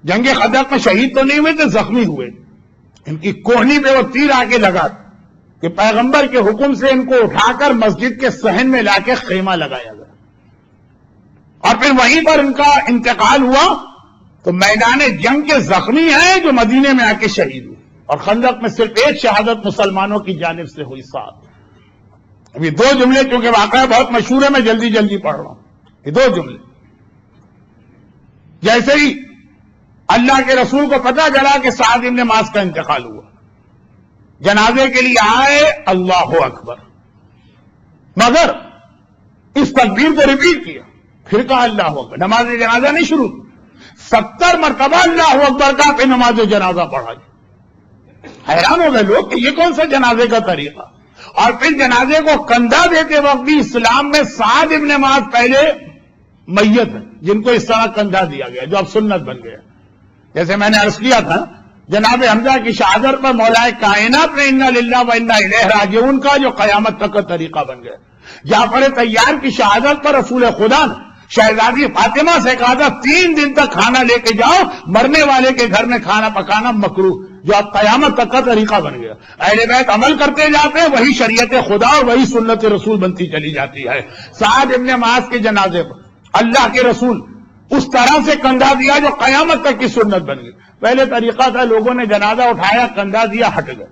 جنگ خندق میں شہید تو نہیں ہوئے تھے، زخمی ہوئے۔ ان کی کوہنی پہ وہ تیر آ کے لگا کہ پیغمبر کے حکم سے ان کو اٹھا کر مسجد کے صحن میں لا کے خیمہ لگایا گیا، اور پھر وہیں پر ان کا انتقال ہوا۔ تو میدان جنگ کے زخمی ہیں جو مدینے میں آ کے شہید ہوئے، اور خندق میں صرف ایک شہادت مسلمانوں کی جانب سے ہوئی، ساتھ۔ اب یہ دو جملے چونکہ واقعہ بہت مشہور ہے، میں جلدی جلدی پڑھ رہا ہوں یہ دو جملے۔ جیسے ہی اللہ کے رسول کو پتا چلا کہ سعد ابن معاذ کا انتقال ہوا، جنازے کے لیے آئے، اللہ اکبر، مگر اس تکبیر کو ریپیٹ کیا، پھر کہا اللہ اکبر، نماز جنازہ نہیں شروع، 70 مرتبہ اللہ اکبر کا، پھر نماز جنازہ پڑھا۔ حیران ہو گئے لوگ کہ یہ کون سا جنازے کا طریقہ۔ اور پھر جنازے کو کندھا دیتے وقت بھی اسلام میں سعد ابن معاذ پہلے میت ہیں جن کو اس طرح کندھا دیا گیا، جو اب سنت بن گیا۔ جیسے میں نے عرض کیا تھا، جناب حمزہ کی شہادت پر مولا کائنات نے انا للہ و انا الیہ راجعون کا جو قیامت تک کا طریقہ بن گیا۔ جعفر طیار کی شہادت پر رسول خدا نے شہزادی فاطمہ سے کہا تھا 3 دن تک کھانا لے کے جاؤ، مرنے والے کے گھر میں کھانا پکانا مکروہ، جو اب قیامت تک کا طریقہ بن گیا۔ اہل بیت عمل کرتے جاتے ہیں، وہی شریعت خدا اور وہی سنت رسول بنتی چلی جاتی ہے۔ سعد ابن معاذ کے جنازے پر اللہ کے رسول اس طرح سے کندھا دیا جو قیامت تک کی سنت بن گئی۔ پہلے طریقہ تھا لوگوں نے جنازہ اٹھایا، کندھا دیا، ہٹ گئے۔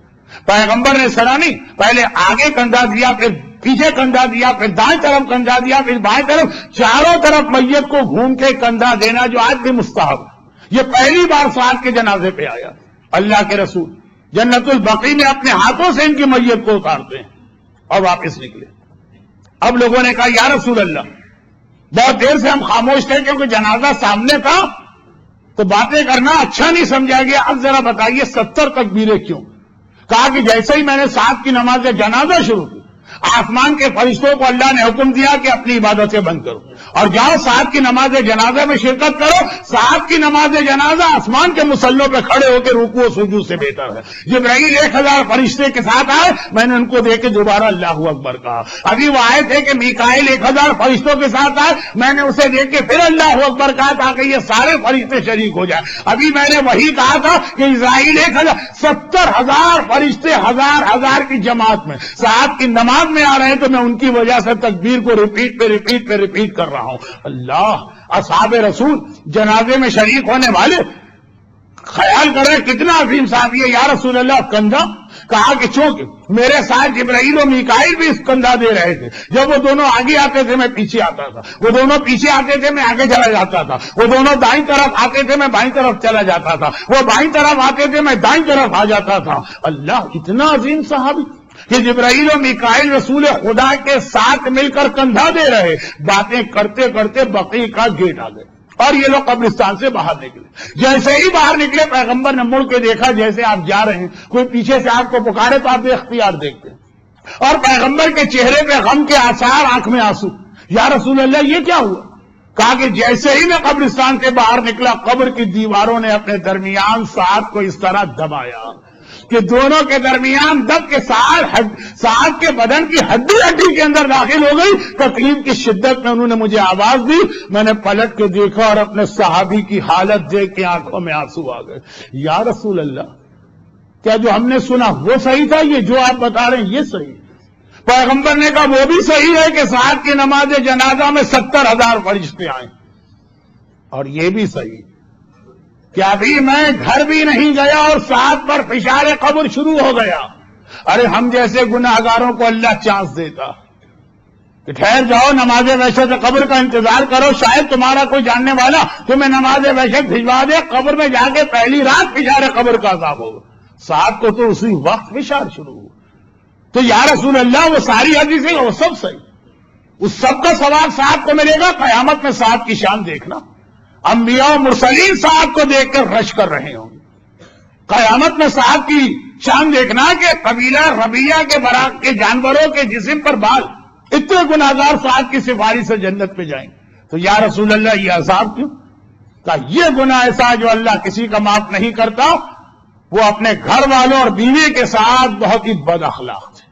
پیغمبر نے سرانی پہلے آگے کندھا دیا، پھر پیچھے کندھا دیا، پھر دائیں طرف کندھا دیا، پھر بائیں طرف، چاروں طرف میت کو گھوم کے کندھا دینا جو آج بھی مستحب ہے۔ یہ پہلی بار سعد کے جنازے پہ آیا۔ اللہ کے رسول جنت البقیع میں اپنے ہاتھوں سے ان کی میت کو اتارتے ہیں اور واپس نکلے۔ اب لوگوں نے کہا یا رسول اللہ، بہت دیر سے ہم خاموش تھے کیونکہ جنازہ سامنے تھا تو باتیں کرنا اچھا نہیں سمجھا گیا، اب ذرا بتائیے 70 تکبیریں کیوں؟ کہا کہ جیسے ہی میں نے سعد کی نماز جنازہ شروع کی، آسمان کے فرشتوں کو اللہ نے حکم دیا کہ اپنی عبادتیں بند کرو اور جاؤ سعد کی نماز جنازہ میں شرکت کرو۔ سعد کی نماز جنازہ آسمان کے مسلوں پہ کھڑے ہو کے رکوع و سجود سے بہتر ہے۔ جبرائیل 1000 فرشتے کے ساتھ آئے، میں نے ان کو دیکھ کے دوبارہ اللہ اکبر کہا۔ ابھی وہ آئے تھے کہ میکائیل 1000 فرشتوں کے ساتھ آئے، میں نے اسے دیکھ کے پھر اللہ اکبر کہا تاکہ یہ سارے فرشتے شریک ہو جائیں۔ ابھی میں نے وہی کہا تھا کہ اسرائیل 1000 70,000 فرشتے ہزار کی جماعت میں سعد کی نماز میں آ رہے ہیں تو میں ان کی وجہ سے تکبیر کو ریپیٹ کر رہا ہوں۔ اللہ، اصحاب رسول جنازے میں شریک ہونے والے، خیال کریں کتنا عظیم صحابی ہے۔ یا رسول اللہ، کندھا؟ کہا کہ چونکہ میرے ساتھ جبرائیل و میکائیل بھی اس کندھا دے رہے تھے، جب وہ دونوں آگے آتے تھے میں پیچھے آتا تھا، وہ دونوں پیچھے آتے تھے میں آگے چلا جاتا تھا، وہ دونوں دائیں طرف آتے تھے میں بائیں طرف چلا جاتا تھا، وہ بائیں طرف آتے تھے میں دائیں طرف آ جاتا تھا۔ اللہ، اتنا عظیم صحابی کہ جبرائیل و میکائیل رسول خدا کے ساتھ مل کر کندھا دے رہے، باتیں کرتے کرتے بقیع کا گیٹ آ گئے اور یہ لوگ قبرستان سے باہر نکلے۔ جیسے ہی باہر نکلے پیغمبر نے مڑ کے دیکھا، جیسے آپ جا رہے ہیں کوئی پیچھے سے آپ کو پکارے تو آپ بے اختیار دیکھتے ہیں، اور پیغمبر کے چہرے پہ غم کے آثار، آنکھ میں آنسو۔ یا رسول اللہ، یہ کیا ہوا؟ کہا کہ جیسے ہی میں قبرستان سے باہر نکلا، قبر کی دیواروں نے اپنے درمیان سعد کو اس طرح دبایا کہ دونوں کے درمیان دب کے سعد کے بدن کی ہڈی کے اندر داخل ہو گئی۔ تکلیف کی شدت میں انہوں نے مجھے آواز دی، میں نے پلٹ کے دیکھا اور اپنے صحابی کی حالت دیکھ کے آنکھوں میں آنسو آ گئے۔ یا رسول اللہ، کیا جو ہم نے سنا وہ صحیح تھا؟ یہ جو آپ بتا رہے ہیں یہ صحیح؟ پیغمبر نے کہا وہ بھی صحیح ہے کہ سعد کی نماز جنازہ میں 70,000 فرشتے آئے، اور یہ بھی صحیح کہ ابھی میں گھر بھی نہیں گیا اور سعد پر فشار قبر شروع ہو گیا۔ ارے ہم جیسے گناہگاروں کو اللہ چانس دیتا کہ ٹھہر جاؤ، نماز وحشت قبر کا انتظار کرو، شاید تمہارا کوئی جاننے والا تمہیں نماز وحشت بھجوا دے، قبر میں جا کے پہلی رات فشار قبر کا عذاب ہوگا۔ سعد کو تو اسی وقت فشار شروع ہوا۔ تو یا رسول اللہ وہ ساری حدیثیں وہ سب صحیح، اس سب کا ثواب سعد کو ملے گا۔ قیامت میں سعد کی شان دیکھنا، انبیاء و مرسلین سعد کو دیکھ کر رش کر رہے ہوں گے۔ قیامت میں سعد کی شان دیکھنا کہ قبیلہ ربیہ کے براق کے جانوروں کے جسم پر بال، اتنے گناہگار سعد کی سفارش سے جنت پہ جائیں گے۔ تو یا رسول اللہ یہ عذاب کیوں؟ کہ یہ گناہ ایسا جو اللہ کسی کا معاف نہیں کرتا، وہ اپنے گھر والوں اور بیوی کے ساتھ بہت ہی بد اخلاق تھے۔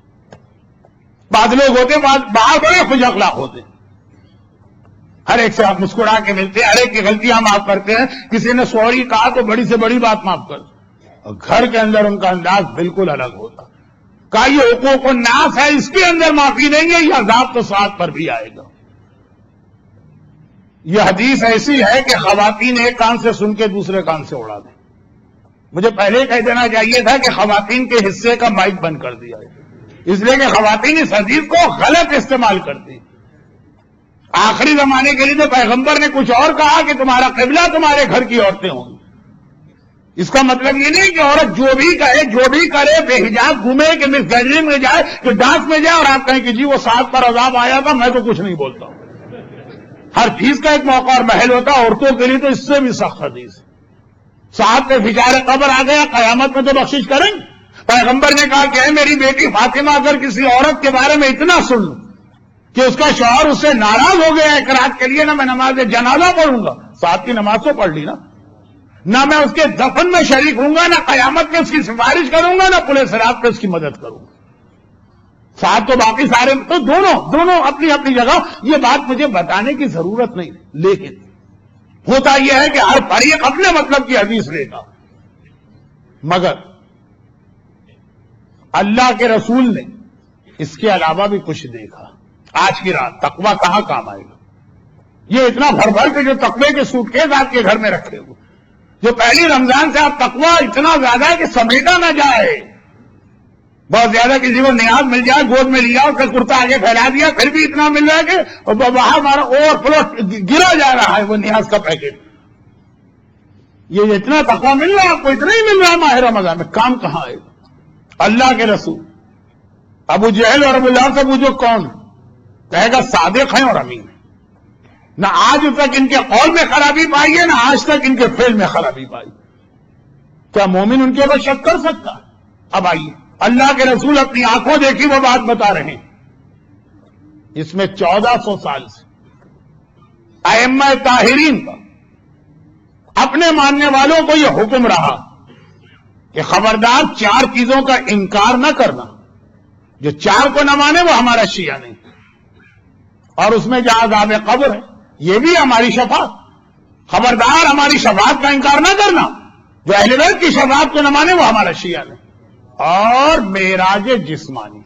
بعض لوگ ہوتے باہر بڑے خوش اخلاق ہوتے، ہر ایک سے آپ مسکرا کے ملتے، ہر ایک کی غلطیاں معاف کرتے ہیں، کسی نے سوری کہا تو بڑی سے بڑی بات معاف کر، اور گھر کے اندر ان کا انداز بالکل الگ ہوتا۔ کہا یہ حقوق الناس ہے، اس کے اندر معافی نہیں ہے، یہ عذاب تو ساتھ پر بھی آئے گا۔ یہ حدیث ایسی ہے کہ خواتین ایک کان سے سن کے دوسرے کان سے اڑا دیں۔ مجھے پہلے کہہ دینا چاہیے تھا کہ خواتین کے حصے کا مائک بند کر دیا ہے، اس لیے کہ خواتین اس حدیث کو غلط استعمال کرتی۔ آخری زمانے کے لیے تو پیغمبر نے کچھ اور کہا کہ تمہارا قبلہ تمہارے گھر کی عورتیں ہوں گی۔ اس کا مطلب یہ نہیں کہ عورت جو بھی کہے جو بھی کرے، بے حجاب گھومے کہ مس گیدرنگ میں جائے کہ ڈانس میں جائے، اور آپ کہیں کہ جی وہ ساتھ پر عذاب آیا تھا، میں تو کچھ نہیں بولتا ہوں۔ ہر چیز کا ایک موقع اور محل ہوتا ہے، عورتوں کے لیے تو اس سے بھی سخت حدیث ہے۔ ساتھ پہ فشار قبر آ گیا، قیامت میں تو بخشش کریں گے۔ پیغمبر نے کہا کہ اے میری بیٹی فاطمہ، اگر کسی عورت کے بارے میں اتنا سن لوں کہ اس کا شوہر اس سے ناراض ہو گیا ایک رات کے لیے، نہ میں نماز جنازہ پڑھوں گا، ساتھ کی نماز تو پڑھ لی نا، نہ میں اس کے دفن میں شریک ہوں گا، نہ قیامت میں اس کی سفارش کروں گا، نہ پورے صراط پہ اس کی مدد کروں گا۔ ساتھ تو باقی سارے تو دونوں اپنی اپنی جگہ، یہ بات مجھے بتانے کی ضرورت نہیں، لیکن ہوتا یہ ہے کہ ہر فریق اپنے مطلب کی حدیث لے گا، مگر اللہ کے رسول نے اس کے علاوہ بھی کچھ دیکھا۔ آج کی رات تقوی کہاں کام آئے گا؟ یہ اتنا بھر بھر کے جو تقوی کے سوٹ کیس آپ کے گھر میں رکھے ہوئے، جو پہلی رمضان سے آپ تقوی اتنا زیادہ ہے کہ سمیٹا نہ جائے، بہت زیادہ کسی کو نیاز مل جائے گود میں لیا، اس کا کرتا آگے پھیلا دیا، پھر بھی اتنا مل رہا ہے کہ وہاں ہمارا اوور فلو گرا جا رہا ہے وہ نیاز کا پیکٹ۔ یہ اتنا تقوی مل رہا ہے آپ کو، اتنا ہی مل رہا ہے ماہ رمضان میں، کام کہاں آئے گا؟ اللہ کے رسول ابو جہل اور ابو لہب سے پوچھو کون کہے گا صادق ہیں اور امین ہیں۔ نہ آج تک ان کے قول میں خرابی پائی ہے، نہ آج تک ان کے فعل میں خرابی پائی۔ کیا مومن ان کے اوپر شک کر سکتا؟ اب آئیے، اللہ کے رسول اپنی آنکھوں دیکھی وہ بات بتا رہے ہیں۔ اس میں 1400 سال سے ائمہ طاہرین کا اپنے ماننے والوں کو یہ حکم رہا کہ خبردار 4 چیزوں کا انکار نہ کرنا، جو 4 کو نہ مانے وہ ہمارا شیعہ نہیں، اور اس میں جہاں عذاب قبر ہے یہ بھی ہماری شفاعت، خبردار ہماری شفاعت کا انکار نہ کرنا، جو اہل بیت کی شفاعت کو نہ مانے وہ ہمارا شیعہ نہیں، اور معراج جسمانی،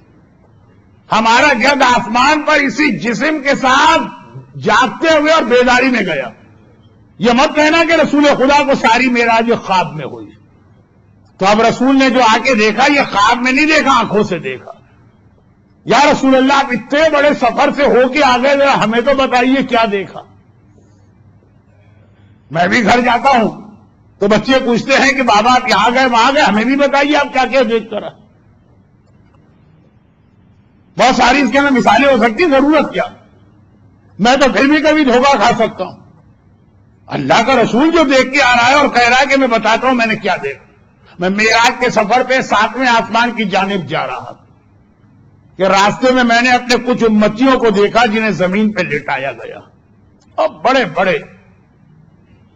ہمارا جد آسمان پر اسی جسم کے ساتھ جاگتے ہوئے اور بیداری میں گیا۔ یہ مت کہنا کہ رسول خدا کو ساری معراج خواب میں ہوئی، تو اب رسول نے جو آ کے دیکھا یہ خواب میں نہیں دیکھا، آنکھوں سے دیکھا۔ یا رسول اللہ آپ اتنے بڑے سفر سے ہو کے آ گئے، ذرا ہمیں تو بتائیے کیا دیکھا۔ میں بھی گھر جاتا ہوں تو بچے پوچھتے ہیں کہ بابا آپ یہاں گئے وہاں گئے، ہمیں بھی بتائیے آپ کیا کیا دیکھ کر آئے۔ بہت ساری اس کے اندر مثالیں ہو سکتی، ضرورت کیا، میں تو پھر بھی کبھی دھوکہ کھا سکتا ہوں۔ اللہ کا رسول جو دیکھ کے آ رہا ہے اور کہہ رہا ہے کہ میں بتاتا ہوں میں نے کیا دیکھا۔ میں معراج کے سفر پہ 7ویں آسمان کی جانب جا رہا تھا کہ راستے میں نے اپنے کچھ امتیوں کو دیکھا جنہیں زمین پہ لٹایا گیا، اور بڑے بڑے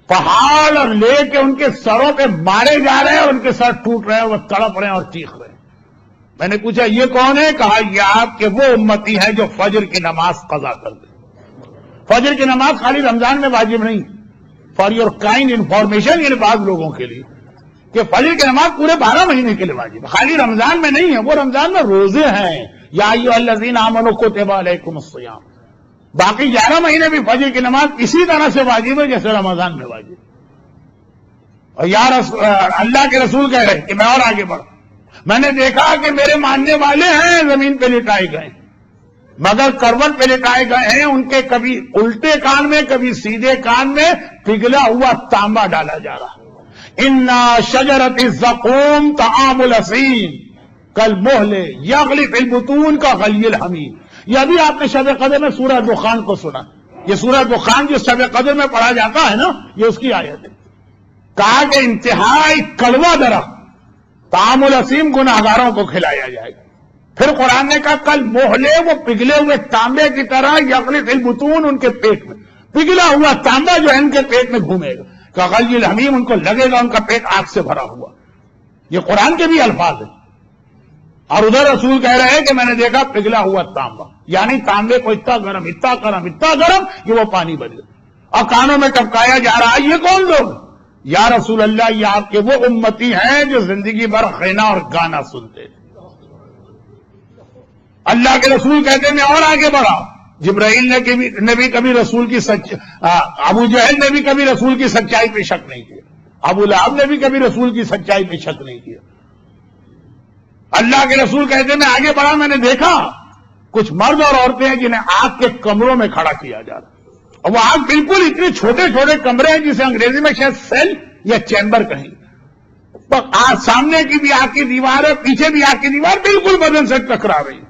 پہاڑ اور لے کے ان کے سروں پہ مارے جا رہے ہیں، اور ان کے سر ٹوٹ رہے ہیں، وہ تڑپ رہے ہیں اور چیخ رہے ہیں۔ میں نے پوچھا یہ کون ہے؟ کہا یہ آپ کے وہ امتی ہیں جو فجر کی نماز قضا کر دیں۔ فجر کی نماز خالی رمضان میں واجب نہیں، فار یور کائنڈ انفارمیشن، یعنی بعض لوگوں کے لیے کہ فجر کی نماز پورے 12 مہینے کے لیے واجب ہے، خالی رمضان میں نہیں ہے۔ وہ رمضان میں روزے ہیں، یا ایھا الذین آمنوا کتب علیکم الصیام، باقی 11 مہینے بھی فجر کی نماز اسی طرح سے واجب ہے جیسے رمضان میں واجب۔ اور اللہ کے رسول کہہ رہے کہ میں اور آگے بڑھوں، میں نے دیکھا کہ میرے ماننے والے ہیں زمین پہ لٹائے گئے، مگر کروٹ پہ لٹائے گئے ہیں، ان کے کبھی الٹے کان میں کبھی سیدھے کان میں پگھلا ہوا تانبا ڈالا جا رہا ہے۔ اِنَّا شَجَرَتِ الزَّقُومِ طَعَامُ الْأَثِيمِ کالمہل یغلی فی البطون کغلی الحمیم۔ یہ ابھی آپ نے شب قدر میں سورہ دخان کو سنا، یہ سورہ دخان جو شب قدر میں پڑھا جاتا ہے نا، یہ اس کی آیت ہے۔ کہا کہ انتہائی کڑوا درخت طعام الاسیم گناہگاروں کو کھلایا جائے گا۔ پھر قرآن نے کہا کل موہلے، وہ پگھلے ہوئے تانبے کی طرح یغلی فی البطون، ان کے پیٹ میں پگھلا ہوا تانبا جو ہے ان کے پیٹ میں گھومے گا، کغلی الحمیم، ان کو لگے گا ان کا پیٹ آگ سے بھرا ہوا۔ یہ قرآن کے بھی الفاظ ہیں۔ اور ادھر رسول کہہ رہے ہیں کہ میں نے دیکھا پگھلا ہوا تانبا، یعنی تانبے کو اتنا گرم کہ وہ پانی بن گیا، اور کانوں میں ٹپکایا جا رہا ہے۔ یہ کون لوگ؟ یا رسول اللہ، یہ آپ کے وہ امتی ہیں جو زندگی بھر خینا اور گانا سنتے تھے۔ اللہ کے رسول کہتے ہیں اور آگے بڑھا، جبرائیل نے بھی کبھی رسول کی ابو جہل نے بھی کبھی رسول کی سچائی پہ شک نہیں کیا، ابو لہب نے بھی کبھی رسول کی سچائی پہ شک نہیں کیا۔ اللہ کے رسول کہتے ہیں میں آگے بڑھا، میں نے دیکھا کچھ مرد اور عورتیں ہیں جنہیں آگ کے کمروں میں کھڑا کیا جا رہا، اور وہ آگ بالکل اتنے چھوٹے چھوٹے کمرے ہیں جسے انگریزی میں شاید سیل یا چیمبر کہیں، سامنے کی بھی آگ کی دیوار ہے، پیچھے بھی آگ کی دیوار، بالکل بدن سے ٹکرا رہی ہے،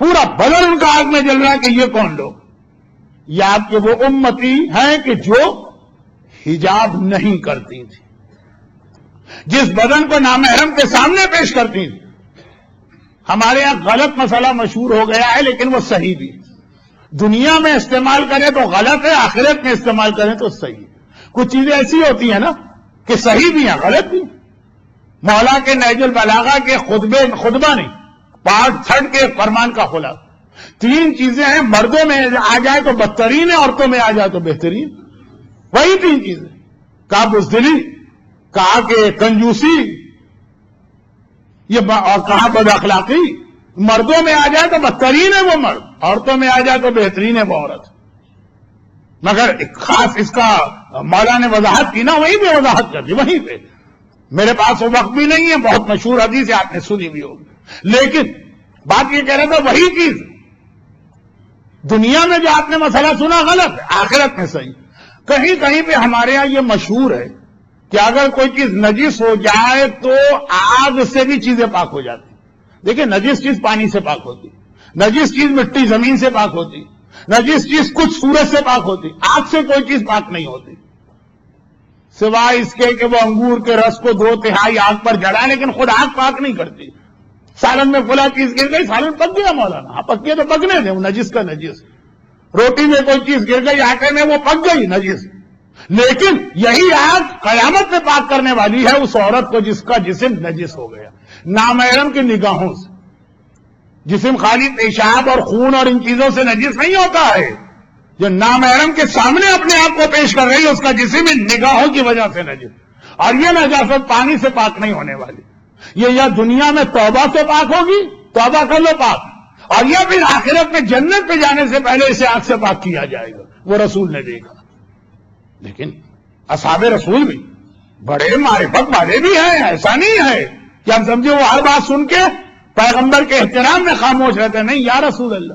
پورا بدن ان کا آگ میں جل رہا ہے۔ کہ یہ کون لوگ؟ یہ آپ کے وہ امتی ہیں کہ جو حجاب نہیں کرتی تھی، جس بدن کو نامحرم کے سامنے پیش کرتی تھی۔ ہمارے یہاں غلط مسئلہ مشہور ہو گیا ہے، لیکن وہ صحیح بھی، دنیا میں استعمال کریں تو غلط ہے، آخرت میں استعمال کریں تو صحیح ہے۔ کچھ چیزیں ایسی ہوتی ہیں نا کہ صحیح بھی ہیں غلط بھی۔ مولا کے نہج البلاغہ کے خطبہ نہیں، پارٹ 3 کے فرمان کا خلاصہ، 3 چیزیں ہیں، مردوں میں آ جائے تو بدترین ہے، عورتوں میں آ جائے تو بہترین، وہی 3 چیزیں۔ کہا بزدلی، کہا کہ کنجوسی، یہ اور کہا بد اخلاقی۔ مردوں میں آ جائے تو بدترین ہے وہ مرد، عورتوں میں آ جائے تو بہترین ہے وہ عورت۔ مگر خاص اس کا مولا نے وضاحت کی نا، وہیں پہ وضاحت کر دی، وہیں پہ۔ میرے پاس وہ وقت بھی نہیں ہے، بہت مشہور حدیث ہے، آپ نے سنی بھی ہوگی، لیکن بات یہ کہہ رہا تھا وہی چیز دنیا میں جو آپ نے مسئلہ سنا غلط ہے، آخرت میں صحیح۔ کہیں کہیں پہ ہمارے ہاں یہ مشہور ہے کہ اگر کوئی چیز نجس ہو جائے تو آگ سے بھی چیزیں پاک ہو جاتی۔ دیکھیں، نجس چیز پانی سے پاک ہوتی، نجس چیز مٹی زمین سے پاک ہوتی، نجس چیز کچھ سورج سے پاک ہوتی، آگ سے کوئی چیز پاک نہیں ہوتی، سوائے اس کے کہ وہ انگور کے رس کو 2/3 آگ پر جڑائے، لیکن خود آگ پاک نہیں کرتی۔ سالن میں فلاں چیز گر گئی، سالن پک گیا مولانا، ہاں پک گیا تو پکنے دیں، وہ نجس کا نجس۔ روٹی میں کوئی چیز گر گئی آٹے میں، وہ پک گئی نجس، لیکن یہی آگ قیامت میں پاک کرنے والی ہے اس عورت کو جس کا جسم نجس ہو گیا نامحرم کی نگاہوں سے۔ جسم خالی پیشاب اور خون اور ان چیزوں سے نجس نہیں ہوتا ہے، جو نامحرم کے سامنے اپنے آپ کو پیش کر رہی ہے اس کا جسم ان نگاہوں کی وجہ سے نجس، اور یہ نجاست پانی سے پاک نہیں ہونے والی۔ یہ یا دنیا میں توبہ سے پاک ہوگی، توبہ کر لو پاک، اور یا پھر آخرت میں جنت پہ جانے سے پہلے اسے آگ سے پاک کیا جائے گا۔ وہ رسول نے دیکھا۔ لیکن اصحاب رسول بھی بڑے معرفت والے بھی ہیں، ایسا نہیں ہے کہ ہم سمجھے وہ ہر بات سن کے پیغمبر کے احترام میں خاموش رہتے ہیں۔ نہیں، یا رسول اللہ،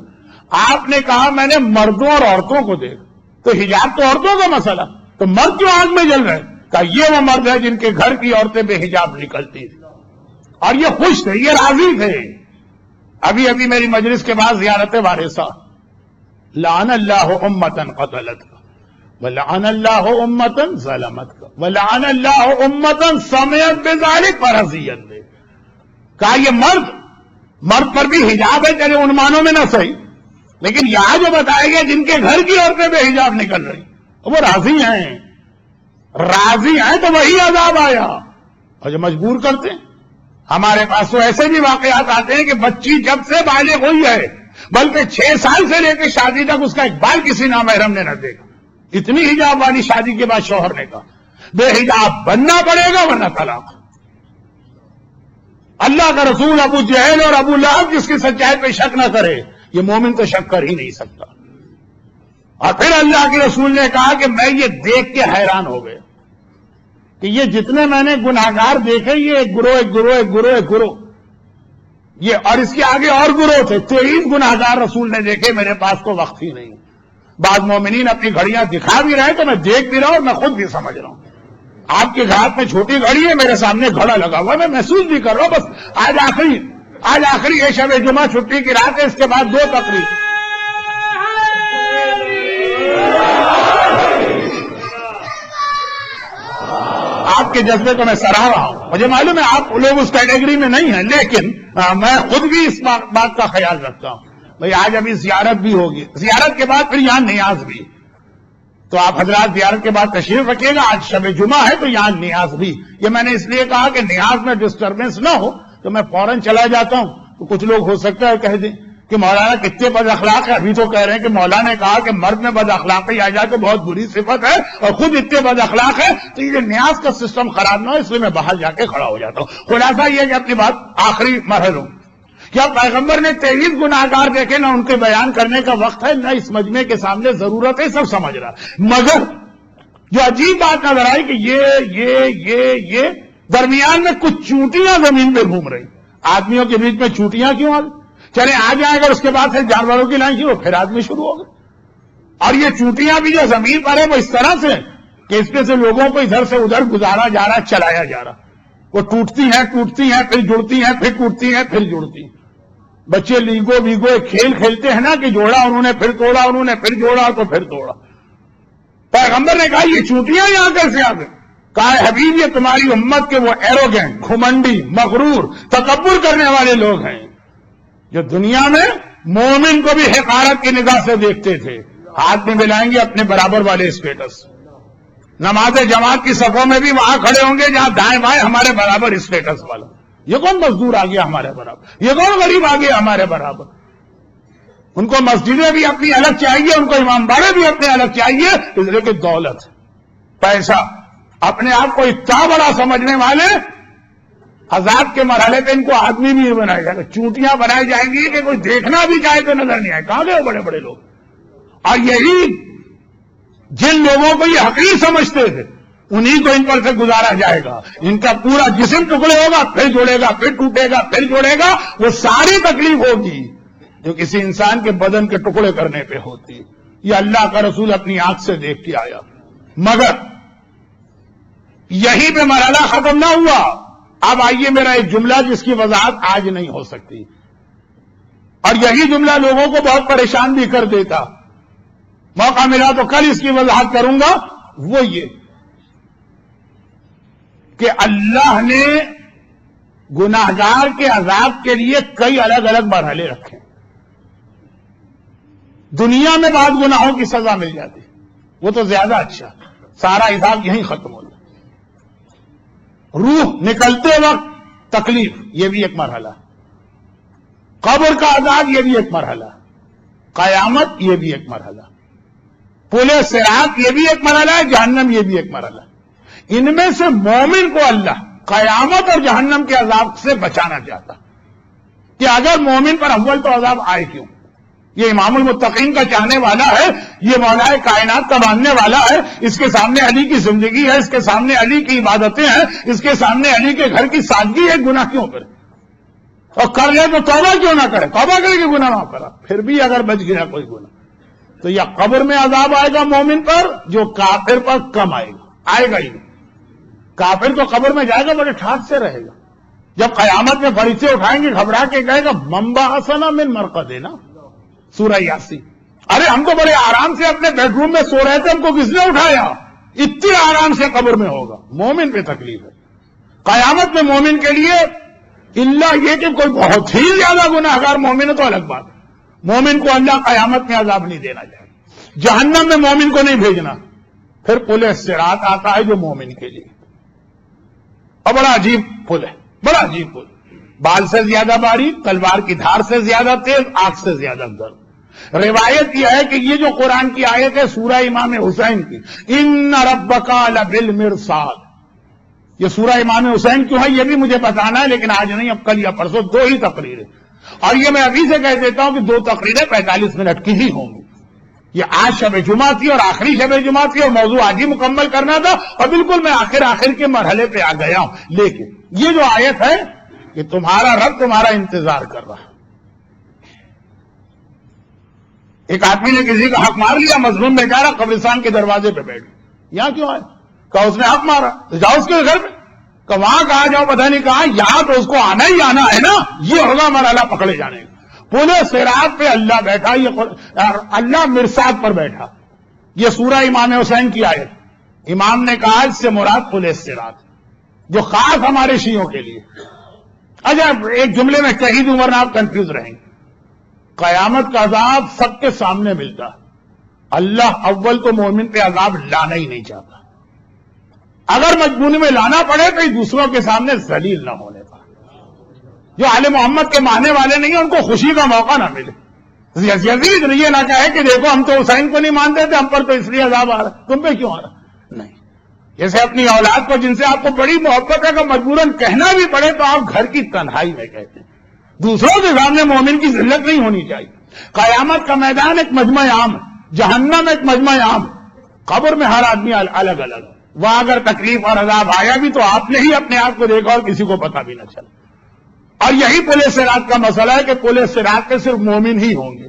آپ نے کہا میں نے مردوں اور عورتوں کو دیکھا، تو حجاب تو عورتوں کا مسئلہ، تو مرد کیوں آگ میں جل رہے؟ کہا یہ وہ مرد ہے جن کے گھر کی عورتیں بے حجاب نکلتی تھی، اور یہ خوش تھے، یہ راضی تھے۔ ابھی میری مجلس کے بعد زیارت وارثہ، لعن اللہ امتن قتلت کا ولعن اللہ امتن ظلمت کا ولعن اللہ امتن سمعت بذلک فرضیت دے۔ کہا یہ مرد پر بھی حجاب ہے، چلے ان معنوں میں نہ صحیح، لیکن یہاں جو بتایا گیا جن کے گھر کی عورتیں بے حجاب نکل رہی وہ راضی ہیں تو وہی عذاب آیا، اور جو مجبور کرتے ہیں۔ ہمارے پاس تو ایسے بھی واقعات آتے ہیں کہ بچی جب سے بالغ ہوئی ہے، بلکہ 6 سال سے لے کے شادی تک اس کا ایک بال کسی نامحرم نے نہ دیکھا، اتنی حجاب والی شادی کے بعد شوہر نے کہا بے حجاب بننا پڑے گا ورنہ طلاق۔ اللہ کا رسول ابو جہل اور ابو لہب جس کی سچائی پہ شک نہ کرے، یہ مومن تو شک کر ہی نہیں سکتا۔ اور پھر اللہ کے رسول نے کہا کہ میں یہ دیکھ کے حیران ہو گیا کہ یہ جتنے میں نے گناہگار دیکھے، یہ ایک گروہ یہ اور اس کے آگے اور گروہ تھے، 23 گناہگار رسول نے دیکھے، میرے پاس تو وقت ہی نہیں۔ بعض مومنین اپنی گھڑیاں دکھا بھی رہے تو میں دیکھ بھی رہا ہوں اور میں خود بھی سمجھ رہا ہوں۔ آپ کے ہاتھ میں چھوٹی گھڑی ہے، میرے سامنے گھڑا لگا ہوا ہے، میں محسوس بھی کر رہا ہوں۔ بس آج آخری یہ شب جمعہ چھٹی کی رات ہے، اس کے بعد 2 تقریر۔ آپ کے جذبے کو میں سراہ رہا ہوں، مجھے معلوم ہے آپ لوگ اس کیٹیگری میں نہیں ہیں، لیکن میں خود بھی اس بات کا خیال رکھتا ہوں۔ بھئی آج ابھی زیارت بھی ہوگی، زیارت کے بعد پھر یہاں نیاز بھی، تو آپ حضرات زیارت کے بعد تشریف رکھیے گا۔ آج شب جمعہ ہے تو یہاں نیاز بھی، یہ میں نے اس لیے کہا کہ نیاز میں ڈسٹربنس نہ ہو تو میں فوراً چلا جاتا ہوں۔ تو کچھ لوگ ہو سکتا ہے کہہ دیں کہ مولانا کتنے بد اخلاق ہے، ابھی تو کہہ رہے ہیں کہ مولانا نے کہا کہ مرد میں بد اخلاقی آ جائے تو بہت بری صفت ہے اور خود اتنے بد اخلاق ہے، تو یہ نیاز کا سسٹم خراب نہ ہو، اس لیے میں باہر جا کے کھڑا ہو جاتا ہوں۔ خلاصہ یہ کہ اپنی بات آخری مرحلوں، کیا پیغمبر نے 23 گناہگار دیکھے، نہ ان کے بیان کرنے کا وقت ہے، نہ اس مجمع کے سامنے ضرورت ہے، سب سمجھ رہا، مگر جو عجیب بات نظر آئی کہ یہ درمیان میں کچھ چونٹیاں زمین پہ گھوم رہی۔ آدمیوں کے بیچ میں چونٹیاں کیوں آ گئی؟ چلے آ جائیں اگر اس کے بعد سے جانوروں کی لائن شروع، پھر آدمی شروع ہو گئے۔ اور یہ چونٹیاں بھی جو زمین پر ہے وہ اس طرح سے کہ اس میں سے لوگوں کو ادھر سے ادھر گزارا جا رہا، چلایا جا رہا، وہ ٹوٹتی ہیں پھر جڑتی ہیں، پھر ٹوٹتی ہیں پھر جڑتی ہیں۔ بچے لیگو ویگو کھیل کھیلتے ہیں نا کہ جوڑا انہوں نے پھر توڑا، انہوں نے پھر جوڑا تو پھر توڑا۔ پیغمبر نے کہا یہ چونٹیاں یہاں کیسے آ گئی؟ کہا حبیب یہ تمہاری امت کے وہ ایروگینٹ، گھمنڈی، مغرور، تکبر کرنے والے لوگ ہیں جو دنیا میں مومن کو بھی حقارت کی نگاہ سے دیکھتے تھے، ہاتھ میں ملائیں گے اپنے برابر والے اسٹیٹس، نماز جماعت کی صفوں میں بھی وہاں کھڑے ہوں گے جہاں دائیں بائیں ہمارے برابر اسٹیٹس والا۔ یہ کون مزدور آ گیا ہمارے برابر؟ یہ کون غریب آ گیا ہمارے برابر؟ ان کو مسجدیں بھی اپنی الگ چاہیے، ان کو امام باڑے بھی اپنے الگ چاہیے، اس لیے کہ دولت، پیسہ، اپنے آپ کو اتنا بڑا سمجھنے والے عذاب کے مرحلے پہ ان کو آدمی بھی بنایا جائے گا، چونٹیاں بنائی جائیں گی کہ کوئی دیکھنا بھی چاہے تو نظر نہیں آئے، کہاں گئے بڑے بڑے لوگ؟ اور یہی جن لوگوں کو یہ حقیر سمجھتے تھے انہی کو ان پر سے گزارا جائے گا۔ ان کا پورا جسم ٹکڑے ہوگا، پھر جوڑے گا، پھر ٹوٹے گا، پھر جوڑے گا، وہ ساری تکلیف ہوگی جو کسی انسان کے بدن کے ٹکڑے کرنے پہ ہوتی ہے۔ یہ اللہ کا رسول اپنی آنکھ سے دیکھ کے آیا، مگر یہیں پہ مرحلہ ختم نہ ہوا۔ اب آئیے میرا ایک جملہ جس کی وضاحت آج نہیں ہو سکتی، اور یہی جملہ لوگوں کو بہت پریشان بھی کر دیتا، موقع ملا تو کل اس کی وضاحت کروں گا۔ وہ یہ کہ اللہ نے گناہگار کے عذاب کے لیے کئی الگ الگ مرحلے رکھے۔ دنیا میں بعض گناہوں کی سزا مل جاتی، وہ تو زیادہ اچھا، سارا حساب یہیں ختم ہو جاتا۔ روح نکلتے وقت تکلیف، یہ بھی ایک مرحلہ، قبر کا عذاب یہ بھی ایک مرحلہ، قیامت یہ بھی ایک مرحلہ، پلے صراط یہ بھی ایک مرحلہ ہے، جہنم یہ بھی ایک مرحلہ۔ ان میں سے مومن کو اللہ قیامت اور جہنم کے عذاب سے بچانا چاہتا کہ اگر مومن پر اول تو عذاب آئے کیوں؟ یہ امام المتقین کا چاہنے والا ہے، یہ مولا کائنات کا ماننے والا ہے، اس کے سامنے علی کی زندگی ہے، اس کے سامنے علی کی عبادتیں ہیں، اس کے سامنے علی کے گھر کی سادگی ہے، گناہ کیوں کرے؟ اور کر لے تو توبہ کیوں نہ کرے؟ توبہ کرے کہ گناہ نہ کرا، پھر بھی اگر بچ گیا کوئی گناہ تو یا قبر میں عذاب آئے گا مومن پر جو کافر پر کم آئے گا ہی نہیں۔ کافر تو قبر میں جائے گا بڑے ٹھاٹ سے رہے گا، جب قیامت میں فرشتے اٹھائیں گے گھبرا کے کہے گا منبع حسنا من مرقدنا، سورہ یاسین، ارے ہم تو بڑے آرام سے اپنے بیڈ روم میں سو رہے تھے، ہم کو کس نے اٹھایا؟ اتنے آرام سے قبر میں ہوگا۔ مومن پہ تکلیف ہے قیامت میں، مومن کے لیے اللہ یہ کہ کوئی بہت ہی زیادہ گناہگار مومن ہے تو الگ بات، مومن کو اللہ قیامت میں عذاب نہیں دینا چاہے، جہنم میں مومن کو نہیں بھیجنا۔ پھر پل صراط آتا ہے جو مومن کے لیے، اور بڑا عجیب پل ہے، بڑا عجیب پل، بال سے زیادہ باریک، تلوار کی دھار سے زیادہ تیز، آنکھ سے زیادہ گرم۔ روایت یہ ہے کہ یہ جو قرآن کی آیت ہے سورہ امام حسین کی، ان ربک لبالمرصاد، یہ سورہ امام حسین کیوں ہے یہ بھی مجھے بتانا ہے، لیکن آج نہیں، اب کل یا پرسوں 2 ہی تقریریں، اور یہ میں ابھی سے کہہ دیتا ہوں کہ 2 تقریریں 45 منٹ کی ہی ہوں گی۔ یہ آج شب جمعہ تھی اور آخری شب جمعہ تھی، اور موضوع آج ہی مکمل کرنا تھا، اور بالکل میں آخر کے مرحلے پہ آ گیا ہوں۔ لیکن یہ جو آیت ہے کہ تمہارا رب تمہارا انتظار کر رہا. ایک آدمی نے کسی کا حق مار لیا، مظلوم بیچارہ قبرستان کے دروازے پہ بیٹھ گیا. یہاں کیوں آئے؟ کہا اس نے حق مارا، تو جاؤ اس کے گھر پہ. کہ وہاں کہا جاؤ، پتہ نہیں کہا، یہاں تو اس کو آنا ہی آنا ہے نا، یہ ہوگا مرحلہ پکڑے جانے کا. پورے صراط پہ اللہ بیٹھا، یہ اللہ مرصاد پر بیٹھا. یہ سورہ امام حسین کی آیت. امام نے کہا اس سے مراد پل صراط، جو خاص ہمارے شیعوں کے لیے. اچھا ایک جملے میں کہی دوں ورنہ آپ کنفیوز رہیں گے. قیامت کا عذاب سب کے سامنے ملتا. اللہ اول تو مومن پہ عذاب لانا ہی نہیں چاہتا. اگر مجبوری میں لانا پڑے تو دوسروں کے سامنے ذلیل نہ ہونے کا. جو آل محمد کے ماننے والے نہیں ہیں ان کو خوشی کا موقع نہ ملے. یزید یہ نہ کہے کہ دیکھو ہم تو حسین کو نہیں مانتے تھے، ہم پر تو اس لیے عذاب آ رہا، تم پہ کیوں آ رہا؟ نہیں. جیسے اپنی اولاد کو جن سے آپ کو بڑی محبت ہے کہ مجبوراً کہنا بھی پڑے تو آپ گھر کی تنہائی میں کہتے ہیں. دوسروں کے سامنے مومن کی ذلت نہیں ہونی چاہیے. قیامت کا میدان ایک مجمع عام ہے، جہنم ایک مجمع عام ہے، قبر میں ہر آدمی الگ الگ. وہاں اگر تکلیف اور عذاب آیا بھی تو آپ نے ہی اپنے آپ کو دیکھا اور کسی کو پتا بھی نہ چلا. اور یہی پل صراط کا مسئلہ ہے کہ پل صراط پہ صرف مومن ہی ہوں گے.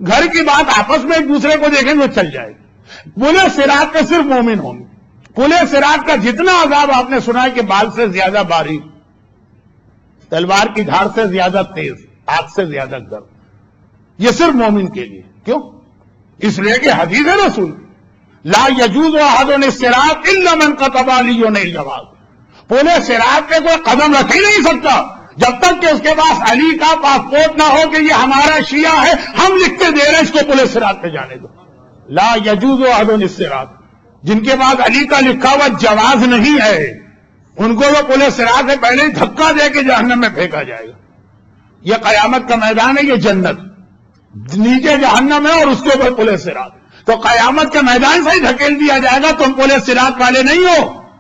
گھر کی بات آپس میں ایک دوسرے کو دیکھیں تو چل جائے گی. پل صراط پہ صرف مومن ہوں گے. پل صراط کا جتنا عذاب آپ نے سنا ہے کہ بال سے زیادہ باریک، تلوار کی دھار سے زیادہ تیز، آگ سے زیادہ گرم، یہ صرف مومن کے لیے. کیوں؟ اس لیے کہ حدیث رسول لا یجوز احد الصراط الا من كتب علی الجواز. پل صراط پہ کوئی قدم رکھ ہی نہیں سکتا جب تک کہ اس کے پاس علی کا پاسپورٹ نہ ہو کہ یہ ہمارا شیعہ ہے، ہم لکھتے دے رہے ہیں اس کو پل صراط پہ جانے دو. لا یجوز احد الصراط. جن کے پاس علی کا لکھا ہوا جواز نہیں ہے ان کو وہ پل صراط سے پہلے ہی دھکا دے کے جہنم میں پھینکا جائے گا. یہ قیامت کا میدان ہے، یہ جنت، نیچے جہنم ہے اور اس کے اوپر پل صراط. تو قیامت کے میدان سے ہی دھکیل دیا جائے گا تم پل صراط والے نہیں ہو.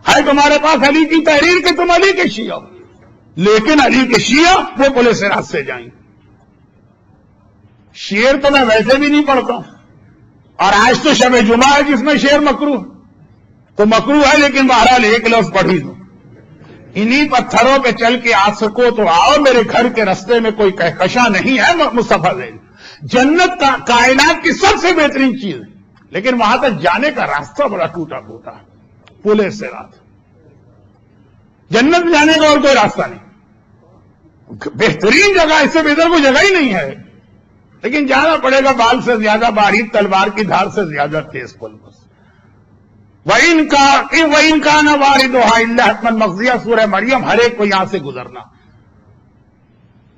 ہے تمہارے پاس علی کی تحریر کہ تم علی کے شیعہ ہو، لیکن علی کے شیعہ وہ پل صراط سے جائیں. شعر تو میں ویسے بھی نہیں پڑھتا ہوں، اور آج تو شب جمعہ ہے جس میں شعر مکروہ تو مکروہ ہے، لیکن بہرحال ایک لفظ پڑھی دو. انہی پتھروں پہ چل کے آ سکو تو آؤ، میرے گھر کے رستے میں کوئی کہکشاں نہیں ہے. مصطفیٰ زین جنت کا کائنات کی سب سے بہترین چیز ہے، لیکن وہاں تک جانے کا راستہ بڑا ٹوٹا پھوٹا ہے. پل صراط جنت جانے کا اور کوئی راستہ نہیں. بہترین جگہ، اس سے بہتر کوئی جگہ ہی نہیں ہے، لیکن جانا پڑے گا بال سے زیادہ باریک، تلوار کی دھار سے زیادہ تیز پل. بس وَإِن كَانَ وَارِدُهَا إِلَّا حَتْمًا مَقْضِيًّا. سورہ مریم. ہر ایک کو یہاں سے گزرنا.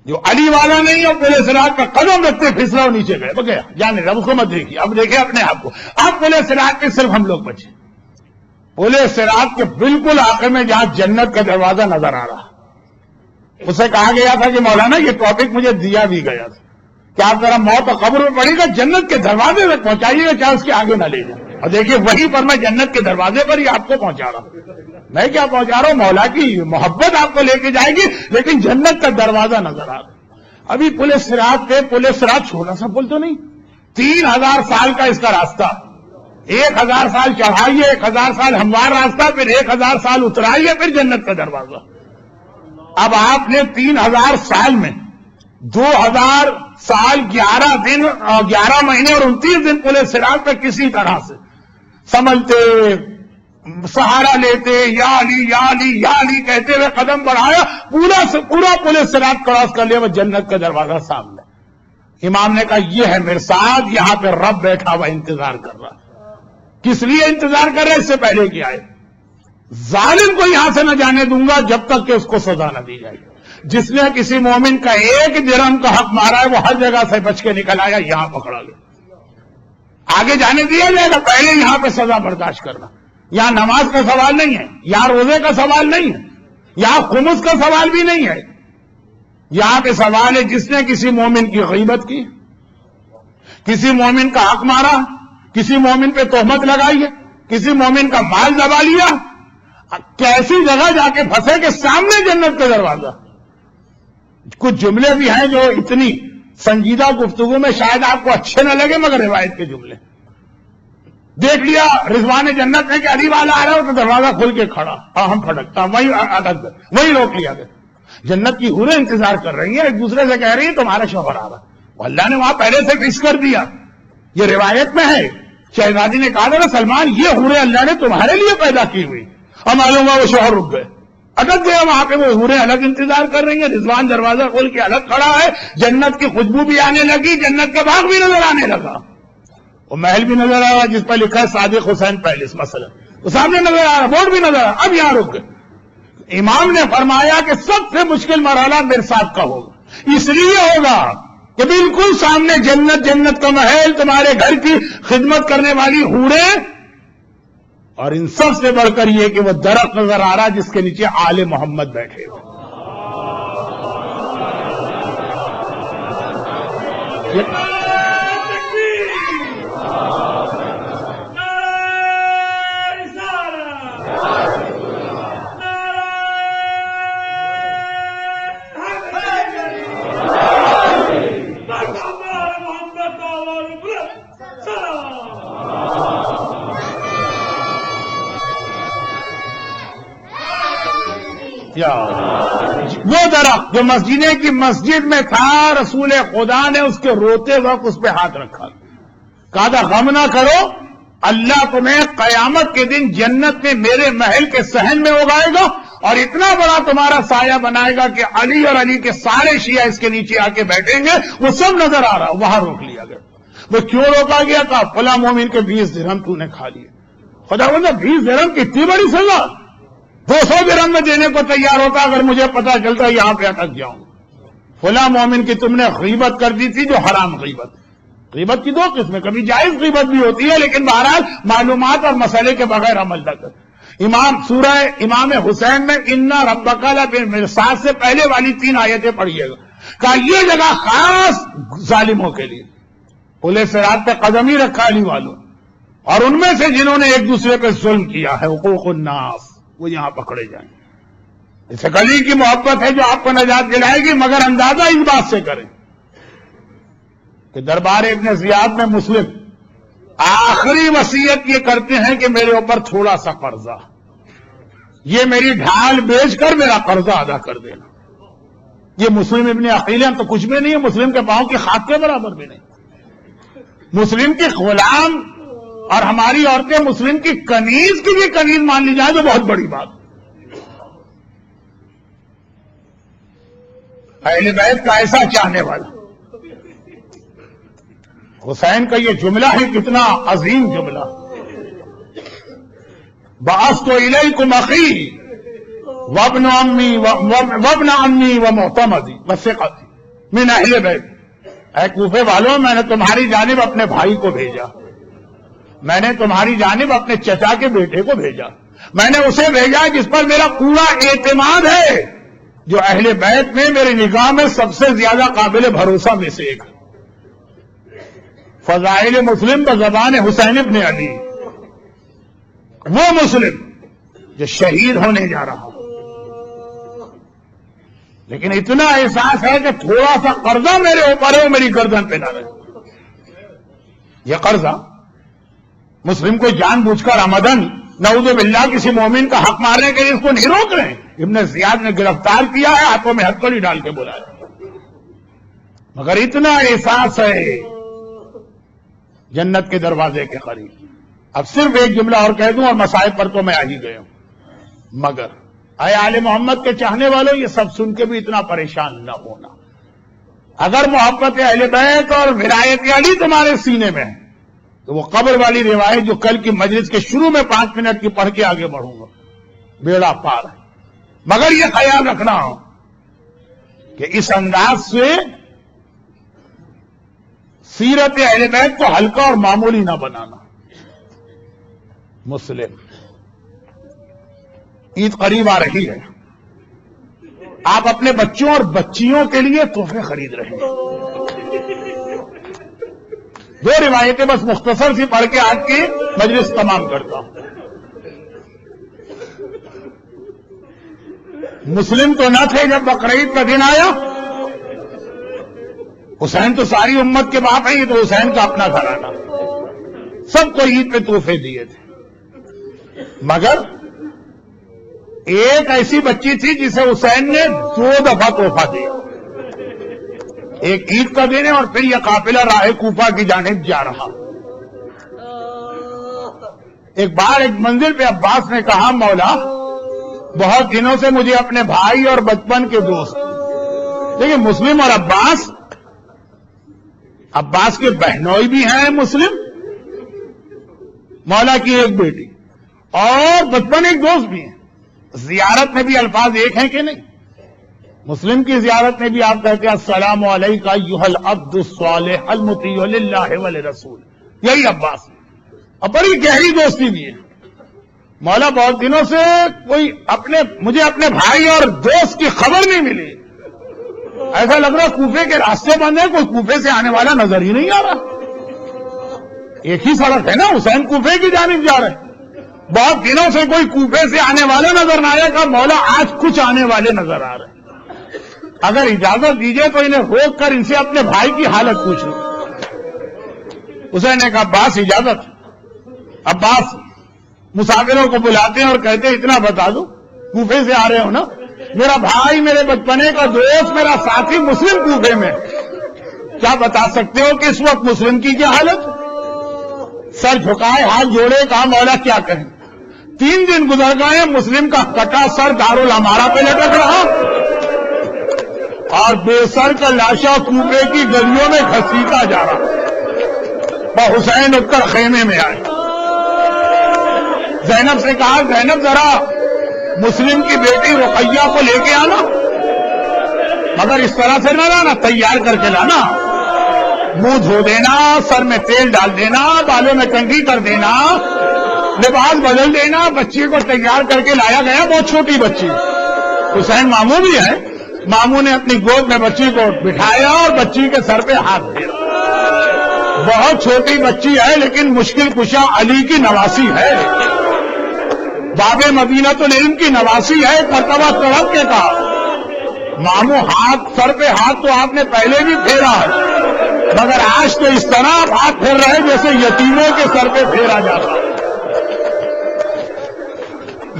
جو علی والا نہیں ہے پل صراط کا قدم رکھتے پھسلا نیچے گئے بگیا جانے رب اس کو مت دیکھیے. اب دیکھیں اپنے آپ کو. اب پل صراط کے صرف ہم لوگ بچے. پل صراط کے بالکل آخر میں جہاں جنت کا دروازہ نظر آ رہا، اسے کہا گیا تھا کہ مولانا یہ ٹاپک مجھے دیا بھی گیا تھا کہ آپ ذرا موت و قبر میں پڑے گا جنت کے دروازے تک پہنچائیے گا، چاہے اس کے آگے نہ لے جائیں. اور دیکھیے وہیں پر میں جنت کے دروازے پر ہی آپ کو پہنچا رہا ہوں. میں کیا پہنچا رہا ہوں؟ مولا کی محبت آپ کو لے کے جائے گی، لیکن جنت کا دروازہ نظر آ رہا. ابھی پل صراط پہ، پل صراط چھوٹا سا پل تو نہیں، 3000 سال کا اس کا راستہ. 1000 سال چڑھائیے، 1000 سال ہموار راستہ، پھر 1000 سال اترائیے، پھر جنت کا دروازہ. اب آپ نے 3000 سال میں 2000 سال 11 دن اور 11 مہینے اور 29 دن پل صراط پہ کسی طرح سے سمجھتے، سہارا لیتے، یا علی یا علی یا علی کہتے ہوئے قدم بڑھایا، پورا پل صراط کراس کر لیا، وہ جنت کا دروازہ سامنے. امام نے کہا یہ ہے مرصاد، یہاں پہ رب بیٹھا ہوا انتظار کر رہا. کس لیے انتظار کر رہے؟ اس سے پہلے کیا ہے؟ ظالم کو یہاں سے نہ جانے دوں گا جب تک کہ اس کو سزا نہ دی جائے. جس نے کسی مومن کا ایک درہم کا حق مارا ہے وہ ہر جگہ سے بچ کے نکل آیا، یہاں پکڑا گیا. آگے جانے دیا جائے گا، پہلے یہاں پہ سزا برداشت کرنا. یہاں نماز کا سوال نہیں ہے، یہاں روزے کا سوال نہیں ہے، یہاں خمس کا سوال بھی نہیں ہے. یہاں پہ سوال ہے جس نے کسی مومن کی غیبت کی، کسی مومن کا حق مارا، کسی مومن پہ تہمت لگائی ہے، کسی مومن کا مال دبا لیا، کیسی جگہ جا کے پھنسے کہ سامنے جنت کا دروازہ. کچھ جملے بھی ہیں جو اتنی سنجیدہ گفتگو میں شاید آپ کو اچھے نہ لگے، مگر روایت کے جملے. دیکھ لیا رضوان جنت میں کہ علی والا آ رہا ہو تو دروازہ کھل کے کھڑا، ہم پھٹکتا، وہی روک لیا گیا. جنت کی حوریں انتظار کر رہی ہیں، ایک دوسرے سے کہہ رہی ہیں تمہارا شوہر آ رہا ہے، اللہ نے وہاں پہلے سے فکس کر دیا. یہ روایت میں ہے. شہزادی نے کہا تھا سلمان یہ حوریں اللہ نے تمہارے لیے پیدا کی ہوئی. اب معلوم ہوا وہ شوہر رک گئے، اٹک گئے وہاں پہ. وہ حوریں الگ انتظار کر رہی ہیں، رضوان دروازہ کھول کے الگ کھڑا ہے. جنت کی خوشبو بھی آنے لگی، جنت کا باغ بھی نظر آنے لگا، وہ محل بھی نظر آ رہا جس پر لکھا ہے صادق حسین پیلس مثلا، وہ سامنے نظر آ رہا، بورڈ بھی نظر آ رہا. اب یہاں رک گئے. امام نے فرمایا کہ سب سے مشکل مرحلہ میرے ساتھ کا ہوگا. اس لیے ہوگا کہ بالکل سامنے جنت، جنت کا محل، تمہارے گھر کی خدمت کرنے والی حوریں، اور ان سب سے بڑھ کر یہ کہ وہ درخت نظر آ رہا جس کے نیچے آل محمد بیٹھے ہوئے. وہ درخت جو مسجد میں تھا، رسول خدا نے اس کے روتے وقت اس پہ ہاتھ رکھا، کہا تھا غم نہ کرو، اللہ تمہیں قیامت کے دن جنت میں میرے محل کے صحن میں اگائے گا اور اتنا بڑا تمہارا سایہ بنائے گا کہ علی اور علی کے سارے شیعہ اس کے نیچے آ کے بیٹھیں گے. وہ سب نظر آ رہا، وہاں روک لیا گیا. وہ کیوں روکا گیا؟ کہا فلاں مومن کے 20 درہم تو نے کھا لیے. خدا بندہ 20 درہم کی اتنی بڑی سزا، 200 درہم میں دینے کو تیار ہوتا اگر مجھے پتا چلتا یہاں پہ اٹک جاؤں. فلاں مومن کی تم نے غیبت کر دی تھی جو حرام غیبت. غیبت کی دو قسمیں، کبھی جائز غیبت بھی ہوتی ہے لیکن بہرحال معلومات اور مسئلے کے بغیر عمل نہ کر. سورہ امام حسین میں انا ربک لبالمرصاد سے پہلے والی 3 آیتیں پڑھیے گا. کہا یہ جگہ خاص ظالموں کے لیے، پل صراط پہ قدم ہی رکھا علی والوں، اور ان میں سے جنہوں نے ایک دوسرے پہ ظلم کیا ہے، حقوق الناس، وہ یہاں پکڑے جائیں. اسے علی کی محبت ہے جو آپ کو نجات دلائے گی، مگر اندازہ اس بات سے کریں کہ دربار ابن زیاد میں مسلم آخری وصیت یہ کرتے ہیں کہ میرے اوپر تھوڑا سا قرضہ، یہ میری ڈھال بیچ کر میرا قرضہ ادا کر دینا. یہ مسلم ابن عقیل تو کچھ بھی نہیں ہے، مسلم کے پاؤں کی خاک کے برابر بھی نہیں. مسلم کے غلام اور ہماری عورتیں مسلم کی کنیز کی بھی کنیز مان لی جائے تو بہت بڑی بات. اہل بیت کا ایسا چاہنے والا حسین کا یہ جملہ ہے، کتنا عظیم جملہ. بعثت الیکم اخی وابن عمی ومعتمدی وثقتی من اہل بیت. اے کوفے والوں، میں نے تمہاری جانب اپنے بھائی کو بھیجا، میں نے تمہاری جانب اپنے چچا کے بیٹے کو بھیجا، میں نے اسے بھیجا جس پر میرا پورا اعتماد ہے، جو اہل بیت میں میری نگاہ میں سب سے زیادہ قابل بھروسہ میں سے ایک ہے. فضائل مسلم بزبان حسین ابن علی، وہ مسلم جو شہید ہونے جا رہا، لیکن اتنا احساس ہے کہ تھوڑا سا قرضہ میرے اوپر ہے، وہ میری گردن پہ نہ رہے. یہ قرضہ مسلم کو جان بوجھ کر عمدن نعوذ باللہ کسی مومن کا حق مارنے کے لیے اس کو نہیں روک رہے ہیں. ابن زیاد نے گرفتار کیا ہے، ہاتھوں میں ہتھکڑی ڈال کے بلایا، مگر اتنا احساس ہے جنت کے دروازے کے قریب. اب صرف ایک جملہ اور کہہ دوں اور مسائل پر تو میں آ ہی گیا ہوں. مگر اے آل محمد کے چاہنے والوں، یہ سب سن کے بھی اتنا پریشان نہ ہونا. اگر محبت اہل بیت اور ولایت علی تمہارے سینے میں ہے تو وہ قبر والی روایت جو کل کی مجلس کے شروع میں 5 منٹ کی پڑھ کے آگے بڑھوں گا، بیڑا پار ہے. مگر یہ خیال رکھنا کہ اس انداز سے سیرت اہل بیت کو ہلکا اور معمولی نہ بنانا. مسلم عید قریب آ رہی ہے، آپ اپنے بچوں اور بچیوں کے لیے تحفے خرید رہے ہیں. 2 روایتیں بس مختصر سی پڑھ کے آج کی مجلس تمام کرتا ہوں. مسلم تو نہ تھے جب بقرعید کا دن آیا. حسین تو ساری امت کے باپ ہیں، یہ تو حسین کا اپنا گھرانہ، سب کو عید پہ تحفے دیے تھے. مگر ایک ایسی بچی تھی جسے حسین نے 2 دفعہ تحفہ دیا، ایک عید کا دن ہے اور پھر یہ قافلہ راہ کوفہ کی جانب جا رہا۔ ایک بار ایک منزل پہ عباس نے کہا مولا بہت دنوں سے مجھے اپنے بھائی اور بچپن کے دوست، دیکھیں مسلم اور عباس کے بہنوئی بھی ہیں مسلم، مولا کی ایک بیٹی اور بچپن ایک دوست بھی ہیں، زیارت میں بھی الفاظ ایک ہیں کہ نہیں؟ مسلم کی زیارت میں بھی آپ کہتے ہیں السلام علیکہ ایھا العبد الصالح المطیع للہ ولرسول، یہی عباس، اور بڑی گہری دوستی بھی ہے۔ مولا بہت دنوں سے مجھے اپنے بھائی اور دوست کی خبر نہیں ملی، ایسا لگ رہا کوفے کے راستے بند ہیں، کوئی کوفے سے آنے والا نظر ہی نہیں آ رہا، ایک ہی سڑک ہے نا، حسین کوفے کی جانب جا رہے، بہت دنوں سے کوئی کوفے سے آنے والا نظر نہ آیا، کہ مولا آج کچھ آنے والے نظر آ رہے ہیں، اگر اجازت دیجئے تو انہیں روک کر ان سے اپنے بھائی کی حالت پوچھ لوں۔ حسین نے کہا عباس اجازت؟ عباس مسافروں کو بلاتے ہیں اور کہتے ہیں اتنا بتا دو کوفے سے آ رہے ہو نا، میرا بھائی میرے بچپنے کا دوست میرا ساتھی مسلم کوفے میں، کیا بتا سکتے ہو کہ اس وقت مسلم کی کیا حالت؟ سر جھکائے ہاتھ جوڑے، کہا مولا کیا کہیں، 3 دن گزر گئے، مسلم کا کٹا سر دارالامارہ پہ لٹک رہا اور بے سر کا لاشا کوفے کی گلیوں میں گھسیٹا جا رہا، اور حسین اٹھ کر خیمے میں آئے، زینب سے کہا زینب ذرا مسلم کی بیٹی رقیہ کو لے کے آنا، مگر اس طرح سے نہ لانا، تیار کر کے لانا، منہ دھو دینا، سر میں تیل ڈال دینا، بالوں میں کنگھی کر دینا، لباس بدل دینا، بچی کو تیار کر کے لایا گیا، بہت چھوٹی بچی، حسین ماموں بھی ہے، ماموں نے اپنی گود میں بچی کو بٹھایا اور بچی کے سر پہ ہاتھ دیا، بہت چھوٹی بچی ہے لیکن مشکل کشا علی کی نواسی ہے، باب مدینۃ العلم کی نواسی ہے، ایک مرتبہ تڑپ کے کہا ماموں ہاتھ سر پہ ہاتھ تو آپ نے پہلے بھی پھیرا ہے، مگر آج تو اس طرح آپ ہاتھ پھیر رہے جیسے یتیموں کے سر پہ پھیرا جاتا،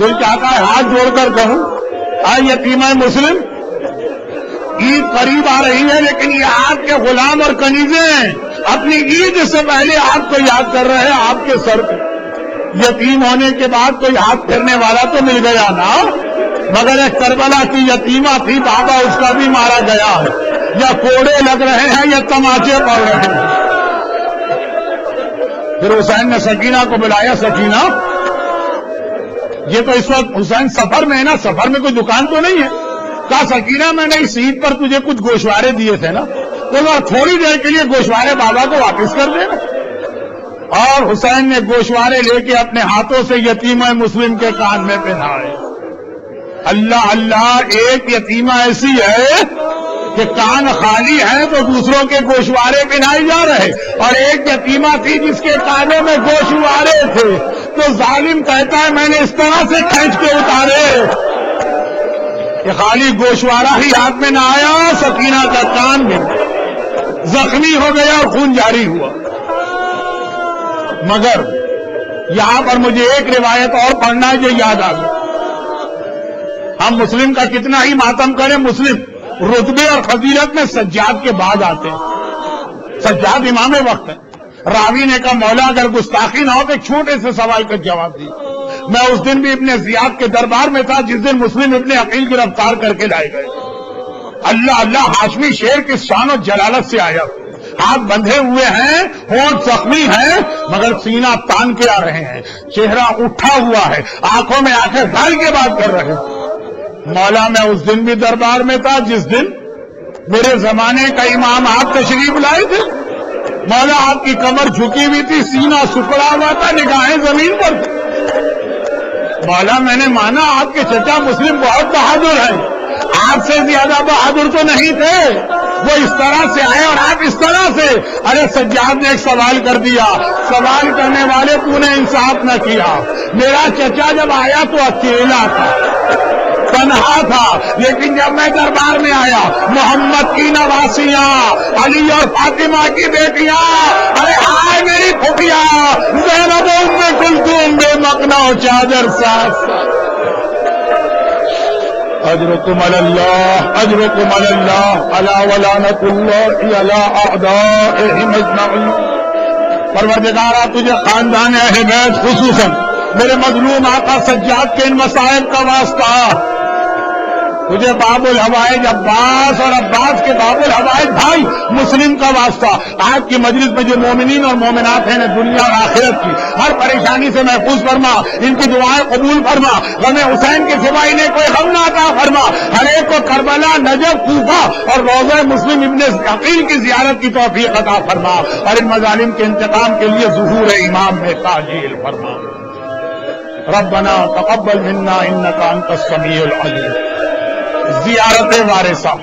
دل چاہتا ہے ہاتھ جوڑ کر کہوں آئے یتیمہ مسلم، عید قریب آ رہی ہے لیکن یہ آپ کے غلام اور کنیزیں اپنی عید سے پہلے آپ کو یاد کر رہے ہیں، آپ کے سر پہ یتیم ہونے کے بعد کوئی ہاتھ پھیرنے والا تو مل گیا نا، مگر ایک کربلا کی یتیمہ تھی، بابا اس کا بھی مارا گیا ہے، یا کوڑے لگ رہے ہیں یا تماچے پڑ رہے ہیں۔ پھر حسین نے سکینہ کو بلایا، سکینہ یہ تو اس وقت حسین سفر میں ہے نا، سفر میں کوئی دکان تو نہیں ہے، کہا سکینہ میں نے اس عید پر تجھے کچھ گوشوارے دیے تھے نا، تو تھوڑی دیر کے لیے گوشوارے بابا کو واپس کر دینا، اور حسین نے گوشوارے لے کے اپنے ہاتھوں سے یتیمہ مسلم کے کان میں پہنائے۔ اللہ اللہ، ایک یتیمہ ایسی ہے کہ کان خالی ہے تو دوسروں کے گوشوارے پہنائے جا رہے، اور ایک یتیمہ تھی جس کے کانوں میں گوشوارے تھے، تو ظالم کہتا ہے میں نے اس طرح سے کھینچ کے اتارے کہ خالی گوشوارہ ہی ہاتھ میں نہ آیا، سکینہ کا کان بھی زخمی ہو گیا اور خون جاری ہوا۔ مگر یہاں پر مجھے ایک روایت اور پڑھنا ہے جو یاد آ گئی، ہم مسلم کا کتنا ہی ماتم کریں، مسلم رتبے اور فضیلت میں سجاد کے بعد آتے ہیں، سجاد امام وقت ہے۔ راوی نے کہا مولا اگر گستاخی نہ ہو تو ایک چھوٹے سے سوال کا جواب دی، میں اس دن بھی ابن زیاد کے دربار میں تھا جس دن مسلم ابن عقیل گرفتار کر کے لائے گئے، اللہ اللہ، ہاشمی شیر کی شان و جلالت سے آیا، ہاتھ بندھے ہوئے ہیں، ہونٹ زخمی ہیں، مگر سینہ تان کے آ رہے ہیں، چہرہ اٹھا ہوا ہے، آنکھوں میں آنکھیں ڈال کے بات کر رہے ہیں۔ مولا میں اس دن بھی دربار میں تھا جس دن میرے زمانے کا امام آپ تشریف لائے تھے، مولا آپ کی کمر جھکی ہوئی تھی، سینہ سکڑا ہوا تھا، نگاہیں زمین پر تھی۔ مولا میں نے مانا آپ کے چچا مسلم بہت بہادر ہیں، آپ سے زیادہ بہادر تو نہیں تھے، وہ اس طرح سے آئے اور آپ اس طرح سے۔ ارے سجاد نے ایک سوال کر دیا، سوال کرنے والے تو نے انصاف نہ کیا، میرا چچا جب آیا تو اکیلا تھا، تنہا تھا، لیکن جب میں دربار میں آیا محمد کی نواسیاں، علی اور فاطمہ کی بیٹیاں، ارے آئے میری پھوپھیاں زینب ام کلثوم بے مقنع چادر ساتھ ساتھ، اجرکم علی اللہ اجرکم علی اللہ الا ولعنۃ اللہ علی اعدائہم اجمعین۔ پروردگارا تجھے خاندان اہل بیت خصوصاً میرے مظلوم آقا سجاد کے ان مصائب کا واسطہ، تجھے باب الحوائج عباس اور عباس کے باب الحوائج بھائی مسلم کا واسطہ، آج کی مجلس میں جو مومنین اور مومنات ہیں دنیا اور آخرت کی ہر پریشانی سے محفوظ فرما، ان کی دعائیں قبول فرما، غم حسین کے سوا انہیں کوئی غم نہ عطا فرما، ہر ایک کو کربلا، نجف، کوفہ اور روضہ مسلم ابن عقیل کی زیارت کی توفیق عطا فرما، اور ان مظالم کے انتقام کے لیے ظہور امام میں تعجیل فرما۔ ربنا تقبل منا انک انت السمیع العلیم۔ زیارت وارثہ